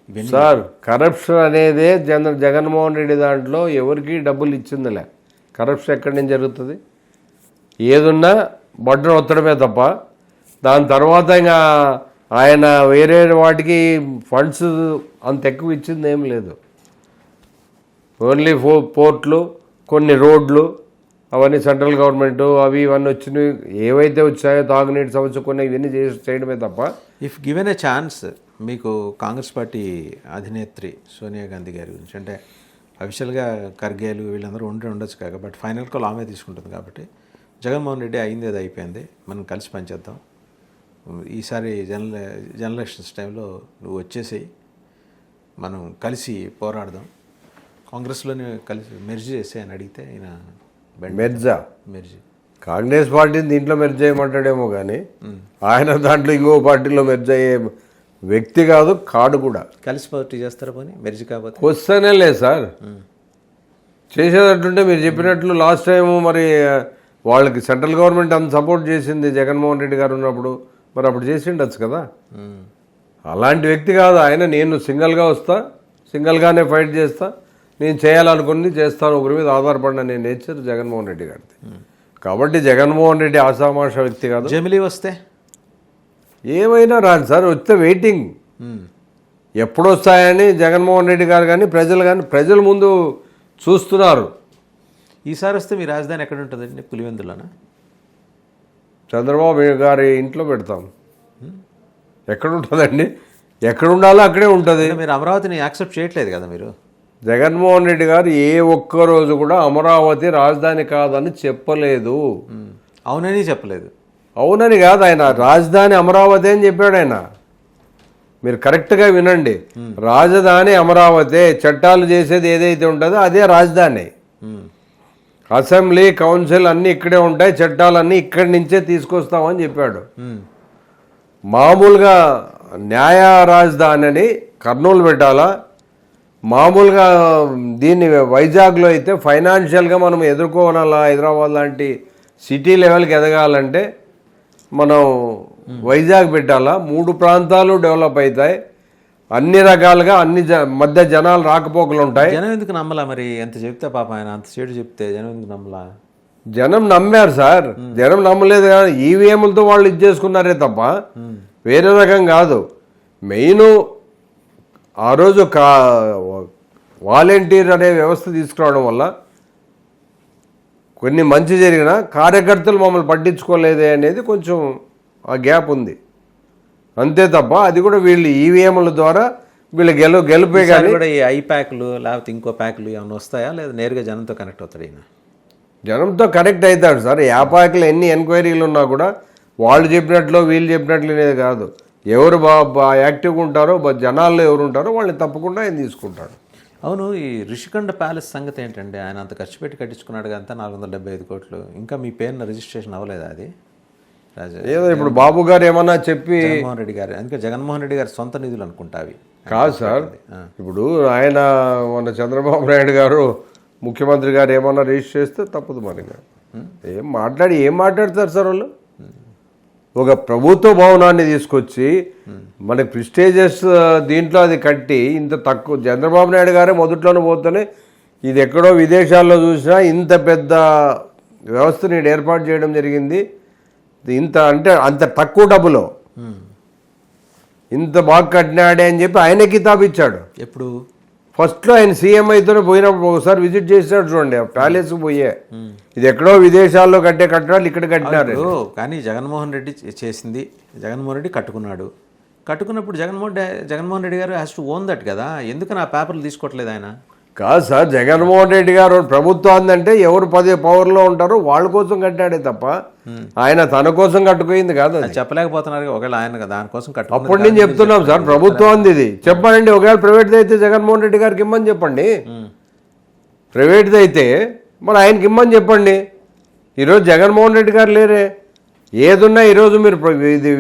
ఇవన్నీ. సార్ కరప్షన్ అనేదే జగన్మోహన్ రెడ్డి దాంట్లో ఎవరికి డబ్బులు ఇచ్చిందిలే. కరప్షన్ ఎక్కడి నుంచి జరుగుతుంది? ఏదున్నా బట్టను ఒత్తడమే తప్ప దాని తర్వాత ఇంకా ఆయన వేరే వాటికి ఫండ్స్ అంత ఎక్కువ ఇచ్చింది ఏం లేదు. ఓన్లీ పోర్ట్లు, కొన్ని రోడ్లు, అవన్నీ సెంట్రల్ గవర్నమెంట్ అవి ఇవన్నీ వచ్చినవి, ఏవైతే వచ్చాయో తాగునీటి సమస్య కొన్ని ఇవన్నీ చేయడమే తప్ప. ఇఫ్ గివెన్ ఏ ఛాన్స్ మీకు కాంగ్రెస్ పార్టీ అధినేత్రి సోనియా గాంధీ గారి గురించి, అంటే అఫీషియల్గా ఖర్గేలు వీళ్ళందరూ ఉండొచ్చు కాక, బట్ ఫైనల్ కాల్ ఆమె తీసుకుంటుంది. కాబట్టి జగన్మోహన్ రెడ్డి అయింది అది అయిపోయింది, మనం కలిసి పనిచేద్దాం, ఈసారి జనరల్ ఎలక్షన్స్ టైంలో నువ్వు వచ్చేసి మనం కలిసి పోరాడదాం, కాంగ్రెస్లోనే కలిసి మెర్జ్ చేసి అని అడిగితే ఆయన మెర్జ్ కాంగ్రెస్ పార్టీని దీంట్లో మెర్జ్ చేయమంటాడేమో కానీ ఆయన దాంట్లో ఇంకో పార్టీలో మెర్జ్ అయ్యే వ్యక్తి కాడు కూడా. కలిసి పార్టీ చేస్తారా పోనీ మెర్జ్ కాకపోతే? వస్తేనే లేదు సార్, చేసేటట్టుంటే మీరు చెప్పినట్లు లాస్ట్ టైం మరి వాళ్ళకి సెంట్రల్ గవర్నమెంట్ అంత సపోర్ట్ చేసింది జగన్మోహన్ రెడ్డి గారు ఉన్నప్పుడు, మరి అప్పుడు చేసి ఉండొచ్చు కదా. అలాంటి వ్యక్తి కాదు ఆయన. నేను సింగిల్గా వస్తా, సింగిల్గానే ఫైట్ చేస్తా, నేను చేయాలనుకుని చేస్తాను, ఒకరి మీద ఆధారపడిన నేను నేచర్ జగన్మోహన్ రెడ్డి గారిది. కాబట్టి జగన్మోహన్ రెడ్డి ఆషామాష వ్యక్తి కాదు. జమిలీ వస్తే ఏమైనా రాదు సార్, వస్తే వెయిటింగ్ ఎప్పుడు వస్తాయని జగన్మోహన్ రెడ్డి గారు కానీ ప్రజల ముందు చూస్తున్నారు. ఈసారి వస్తే మీ రాజధాని ఎక్కడ ఉంటుందండి? పులివెందులోనా? చంద్రబాబు గారి ఇంట్లో పెడతాం. ఎక్కడ ఉంటుందండి? ఎక్కడ ఉండాలో అక్కడే ఉంటుంది. మీరు అమరావతిని యాక్సెప్ట్ చేయట్లేదు కదా మీరు. జగన్మోహన్ రెడ్డి గారు ఏ ఒక్కరోజు కూడా అమరావతి రాజధాని కాదని చెప్పలేదు. అవునని చెప్పలేదు. అవునని కాదు, ఆయన రాజధాని అమరావతి అని చెప్పాడు ఆయన. మీరు కరెక్ట్గా వినండి, రాజధాని అమరావతి, చట్టాలు చేసేది ఏదైతే ఉంటుందో అదే రాజధాని. అసెంబ్లీ కౌన్సిల్ అన్నీ ఇక్కడే ఉంటాయి, చట్టాలన్నీ ఇక్కడి నుంచే తీసుకొస్తామని చెప్పాడు. మామూలుగా న్యాయ రాజధాని అని కర్నూలు పెట్టాలా, మామూలుగా దీన్ని వైజాగ్లో అయితే ఫైనాన్షియల్గా మనం ఎదుర్కోవాలా, హైదరాబాద్ లాంటి సిటీ లెవెల్కి ఎదగాలంటే మనం వైజాగ్ పెట్టాలా. 3 ప్రాంతాలు డెవలప్ అవుతాయి, అన్ని రకాలుగా అన్ని మధ్య జనాలు రాకపోకలు ఉంటాయి. జనం ఎందుకు నమ్మలా మరి? ఎంత చెప్తే పాప ఆయన అంత చెడు చెప్తే జనం ఎందుకు నమ్మలా? జనం నమ్మారు సార్, జనం నమ్మలేదు కానీ ఈవీఎంలతో వాళ్ళు ఇచ్చేసుకున్నారే తప్ప వేరే రకం కాదు. మెయిన్ ఆ రోజు వాలంటీర్ అనే వ్యవస్థ తీసుకురావడం వల్ల కొన్ని మంచి జరిగిన కార్యకర్తలు మమ్మల్ని పట్టించుకోలేదే అనేది కొంచెం ఆ గ్యాప్ ఉంది, అంతే తప్ప అది కూడా వీళ్ళు ఈవీఎంల ద్వారా వీళ్ళు గెలిపే కానీ కూడా ఈ ఐ ప్యాక్లు లేకపోతే ఇంకో ప్యాక్లు ఏమైనా వస్తాయా, లేదా నేరుగా జనంతో కనెక్ట్ అవుతాడు ఈయన? జనంతో కనెక్ట్ అవుతాడు సార్. యాపాకులు ఎన్ని ఎంక్వైరీలు ఉన్నా కూడా వాళ్ళు చెప్పినట్లు వీళ్ళు చెప్పినట్లు అనేది కాదు. ఎవరు యాక్టివ్గా ఉంటారో జనాల్లో ఎవరు ఉంటారో వాళ్ళని తప్పకుండా ఆయన తీసుకుంటాడు. అవును, ఈ రిషికొండ ప్యాలెస్ సంగతి ఏంటండి? ఆయన అంత ఖర్చు పెట్టి కట్టించుకున్నాడు అంతా 475 కోట్లు, ఇంకా మీ పేరున రిజిస్ట్రేషన్ అవ్వలేదా అది? ఏదో ఇప్పుడు బాబు గారు ఏమన్నా చెప్పి జగన్మోహన్ రెడ్డి గారు, అందుకే జగన్మోహన్ రెడ్డి గారి సొంత నిధులు అనుకుంటా అవి. కాదు సార్, ఇప్పుడు ఆయన మన చంద్రబాబు నాయుడు గారు ముఖ్యమంత్రి గారు ఏమన్నా రిజిస్టర్ చేస్తే తప్పదు. మరి ఏం మాట్లాడతారు సార్ వాళ్ళు? ఒక ప్రభుత్వ భవనాన్ని తీసుకొచ్చి మనకి ప్రిస్టేజియస్ దీంట్లో అది కట్టి ఇంత తక్కువ, చంద్రబాబు నాయుడు గారే మొదట్లోనే పోతేనే ఇది ఎక్కడో విదేశాల్లో చూసినా ఇంత పెద్ద వ్యవస్థని ఏర్పాటు చేయడం జరిగింది. ఇంత అంటే అంత తక్కువ డబ్బులో ఇంత బాగా కట్టినాడే అని చెప్పి ఆయన కితాబ్ ఇచ్చాడు. ఎప్పుడు ఫస్ట్లో ఆయన సీఎం అయితేనే పోయినప్పుడు ఒకసారి విజిట్ చేసినాడు చూడండి, ప్యాలెస్ పోయే. ఇది ఎక్కడో విదేశాల్లో కట్టే కట్టడాలు ఇక్కడ కట్టినారు. కానీ జగన్మోహన్ రెడ్డి చేసింది, జగన్మోహన్ రెడ్డి కట్టుకున్నప్పుడు జగన్మోహన్ రెడ్డి గారు హ్యాస్ టు ఓన్ దట్ కదా. ఎందుకు నా పేపర్లు తీసుకోవట్లేదు ఆయన? కాదు సార్, జగన్మోహన్ రెడ్డి గారు ప్రభుత్వం అంటే ఎవరు పవర్లో ఉంటారో వాళ్ళ కోసం కట్టాడే తప్ప ఆయన తన కోసం కట్టుకోయింది కాదు. చెప్పలేకపోతున్నారు ఒకవేళ ఆయన దానికోసం అప్పుడు నేను చెప్తున్నాం సార్, ప్రభుత్వం ఇది చెప్పండి. ఒకవేళ ప్రైవేట్ది అయితే జగన్మోహన్ రెడ్డి గారికి ఇమ్మని చెప్పండి, ప్రైవేట్ది అయితే మరి ఆయనకి ఇమ్మని చెప్పండి. ఈరోజు జగన్మోహన్ రెడ్డి గారు లేరే, ఏదున్నా ఈరోజు మీరు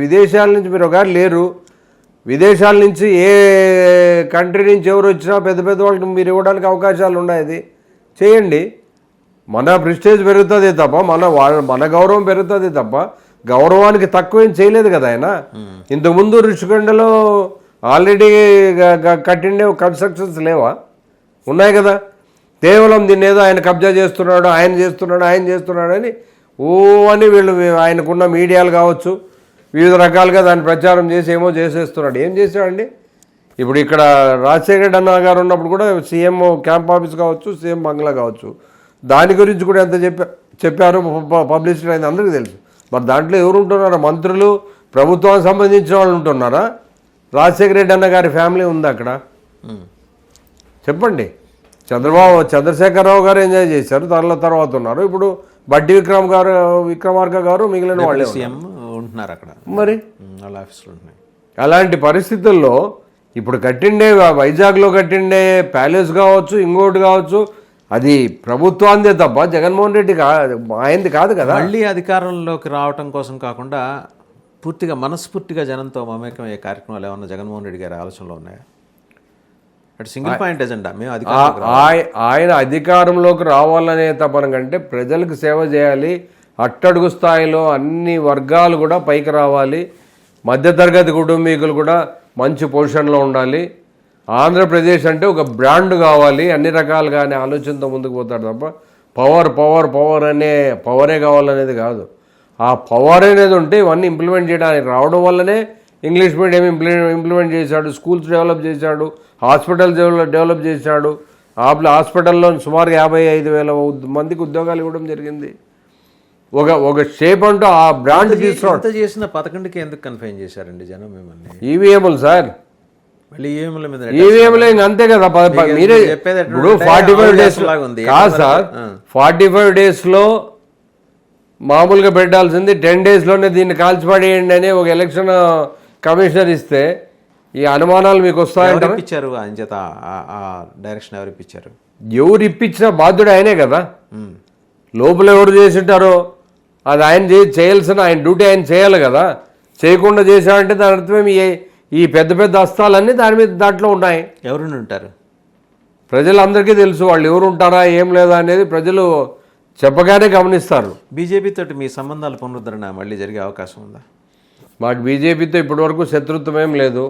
విదేశాల నుంచి మీరు ఒకవేళ లేరు, విదేశాల నుంచి ఏ కంట్రీ నుంచి ఎవరు వచ్చినా పెద్ద పెద్ద వాళ్ళకి మీరు ఇవ్వడానికి అవకాశాలు ఉన్నాయి. అది చేయండి, మన ప్రిస్టేజ్ పెరుగుతుంది తప్ప మన గౌరవం పెరుగుతుంది తప్ప గౌరవానికి తక్కువ ఏం చేయలేదు కదా ఆయన. ఇంతకుముందు రుషికొండలో ఆల్రెడీ కట్టిండే కన్స్ట్రక్షన్స్ లేవా? ఉన్నాయి కదా. కేవలం దీన్ని ఏదో ఆయన కబ్జా చేస్తున్నాడు, ఆయన చేస్తున్నాడు అని అని వీళ్ళు ఆయనకున్న మీడియాలు కావచ్చు వివిధ రకాలుగా దాన్ని ప్రచారం చేసి ఏమో చేసేస్తున్నాడు. ఏం చేశాడండి? ఇప్పుడు ఇక్కడ రాజశేఖర రెడ్డి అన్న గారు ఉన్నప్పుడు కూడా సీఎం క్యాంప్ ఆఫీస్ కావచ్చు, సీఎం బంగ్లా కావచ్చు, దాని గురించి కూడా ఎంత చెప్పారు, పబ్లిసిటీ అయింది అందరికీ తెలుసు. మరి దాంట్లో ఎవరు ఉంటున్నారా? మంత్రులు, ప్రభుత్వానికి సంబంధించిన వాళ్ళు ఉంటున్నారా? రాజశేఖర రెడ్డి అన్న గారి ఫ్యామిలీ ఉందా అక్కడ? చెప్పండి. చంద్రశేఖరరావు గారు ఎంజాయ్ చేశారు, తర్వాత ఉన్నారు. ఇప్పుడు బడ్డి విక్రమార్క గారు మిగిలిన వాళ్ళే ఉంటున్నారు అక్కడ. మరి వాళ్ళ ఆఫీసులు ఉంటున్నాయి. అలాంటి పరిస్థితుల్లో ఇప్పుడు కట్టిండే వైజాగ్లో కట్టిండే ప్యాలెస్ కావచ్చు, ఇంకోటి కావచ్చు, అది ప్రభుత్వాందే తప్ప జగన్మోహన్ రెడ్డి ఆయనది కాదు కదా. మళ్ళీ అధికారంలోకి రావటం కోసం కాకుండా పూర్తిగా మనస్ఫూర్తిగా జనంతో మమేకమయ్యే కార్యక్రమాలు ఏమన్నా జగన్మోహన్ రెడ్డి గారి ఆలోచనలో ఉన్నాయా? అటు సింగిల్ పాయింట్ ఎజెండా మేము ఆయన అధికారంలోకి రావాలనే తపన కంటే ప్రజలకు సేవ చేయాలి, అట్టడుగు స్థాయిలో అన్ని వర్గాలు కూడా పైకి రావాలి, మధ్యతరగతి కుటుంబీకులు కూడా మంచి పొజిషన్లో ఉండాలి, ఆంధ్రప్రదేశ్ అంటే ఒక బ్రాండ్ కావాలి, అన్ని రకాలుగా అనే ఆలోచనతో ముందుకు పోతాడు తప్ప పవర్ అనే పవరే కావాలనేది కాదు. ఆ పవర్ అనేది ఉంటే ఇవన్నీ ఇంప్లిమెంట్ చేయడానికి రావడం వల్లనే ఇంగ్లీష్ మీడియం ఇంప్లిమెంట్ చేశాడు, స్కూల్స్ డెవలప్ చేశాడు, హాస్పిటల్స్ డెవలప్ చేశాడు. హాస్పిటల్లో సుమారుగా 55,000 మందికి ఉద్యోగాలు ఇవ్వడం జరిగింది. ఒక షేప్ అంటూ ఆ బ్రాండ్ తీసుకురావడం చేసిన 11కి ఎందుకు కన్ఫైన్ చేశారండి జనం మిమ్మల్ని? ఈవీఎంలు సార్, మళ్ళీ ఈవీఎంలు ఇంక అంతే కదా. మీరే ఇప్పుడు 45 days కాదు సార్, 45 daysలో మామూలుగా పెట్టాల్సింది 10 daysలోనే దీన్ని కాల్చిపడేయండి అని ఒక ఎలక్షన్ కమిషనర్ ఇస్తే ఈ అనుమానాలు మీకు వస్తాయంటారు. ఇప్పించారు ఆయన చేత ఆ డైరెక్షన్ ఎవరు ఇప్పించారు? ఎవరు ఇప్పించినా బాధ్యుడు ఆయనే కదా. లోపల ఎవరు చేసి ఉంటారో అది ఆయన చేయాల్సిన ఆయన డ్యూటీ ఆయన చేయాలి కదా. చేయకుండా చేశాడంటే దాని అర్థం ఈ పెద్ద పెద్ద హస్తాలన్నీ దాంట్లో ఉన్నాయి. ఎవరు ఉంటారు? ప్రజలందరికీ తెలుసు వాళ్ళు ఎవరు ఉంటారా ఏం లేదా అనేది ప్రజలు చెప్పగానే గమనిస్తారు. బీజేపీ తోటి మీ సంబంధాల పునరుద్ధరణ మళ్ళీ జరిగే అవకాశం ఉందా? మాకు బీజేపీతో ఇప్పటివరకు శత్రుత్వం ఏం లేదు.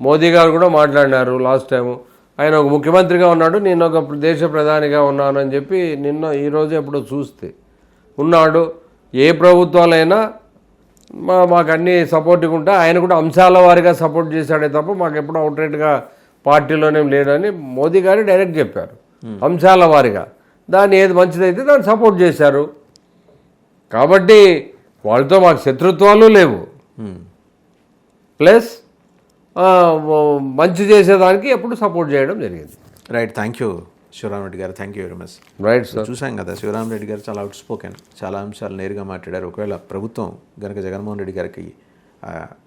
మోదీ గారు కూడా మాట్లాడినారు లాస్ట్ టైము. ఆయన ఒక ముఖ్యమంత్రిగా ఉన్నాడు, నేను ఒక దేశ ప్రధానిగా ఉన్నానని చెప్పి ఈరోజు ఎప్పుడో చూస్తే ఉన్నాడు. ఏ ప్రభుత్వాలైనా మాకు అన్ని సపోర్ట్గా ఉంటాయి. ఆయన కూడా అంశాల వారిగా సపోర్ట్ చేశాడే తప్ప మాకు ఎప్పుడూ అవుట్రైట్గా పార్టీలోనే లేడని మోదీ గారు డైరెక్ట్ చెప్పారు. అంశాల వారిగా దాన్ని ఏది మంచిదైతే దాన్ని సపోర్ట్ చేశారు. కాబట్టి వాళ్ళతో మాకు శత్రుత్వాలు లేవు. ప్లస్ మంచి చేసేదానికి ఎప్పుడు సపోర్ట్ చేయడం జరిగింది. రైట్, థ్యాంక్ యూ శివరామరెడ్డి గారు, thank you very much. Right sir. చూసాం కదా, శివరామరెడ్డి గారు చాలా అవుట్ స్పోకెన్, చాలా అంశాలు నేరుగా మాట్లాడారు. ఒకవేళ ప్రభుత్వం కనుక జగన్మోహన్ రెడ్డి గారికి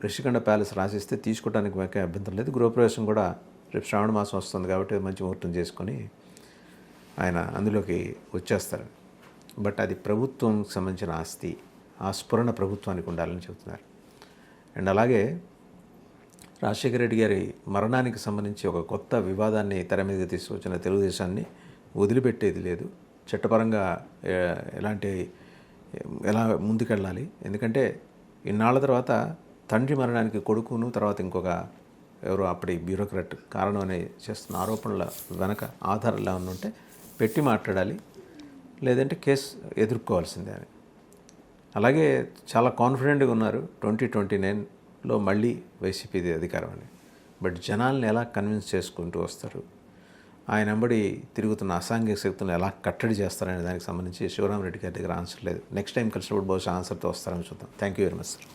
రిషికొండ ప్యాలెస్ రాసిస్తే తీసుకోవడానికి మాకే అభ్యంతరం లేదు. గృహప్రవేశం కూడా రేపు శ్రావణ మాసం వస్తుంది కాబట్టి మంచి ముహూర్తం చేసుకొని ఆయన అందులోకి వచ్చేస్తారు. బట్ అది ప్రభుత్వంకి సంబంధించిన ఆస్తి, ఆ స్ఫురణ ప్రభుత్వానికి ఉండాలని చెబుతున్నారు. అండ్ అలాగే రాజశేఖర రెడ్డి గారి మరణానికి సంబంధించి ఒక కొత్త వివాదాన్ని తెర మీదకి తీసుకొచ్చిన తెలుగుదేశాన్ని వదిలిపెట్టేది లేదు. చట్టపరంగా ఎలా ముందుకెళ్ళాలి, ఎందుకంటే ఇన్నాళ్ళ తర్వాత తండ్రి మరణానికి కొడుకును తర్వాత ఇంకొక ఎవరో అప్పటి బ్యూరోక్రాట్ కారణం అనే చేస్తున్న ఆరోపణల వెనక ఆధారాలు ఏమన్నా ఉంటే పెట్టి మాట్లాడాలి, లేదంటే కేసు ఎదుర్కోవాల్సిందే అని. అలాగే చాలా కాన్ఫిడెంట్గా ఉన్నారు 2029లో మళ్ళీ వైసీపీది అధికారం అని. బట్ జనాల్ని ఎలా కన్విన్స్ చేసుకుంటూ వస్తారు, ఆయన వెంబడి తిరుగుతున్న అసాంఘిక శక్తులను ఎలా కట్టడి చేస్తారనే దానికి సంబంధించి శివరామరెడ్డి గారి దగ్గర ఆన్సర్ లేదు. నెక్స్ట్ టైం కలిసినప్పుడు బహుశా ఆన్సర్తో వస్తారని చూద్దాం. Thank you very much sir.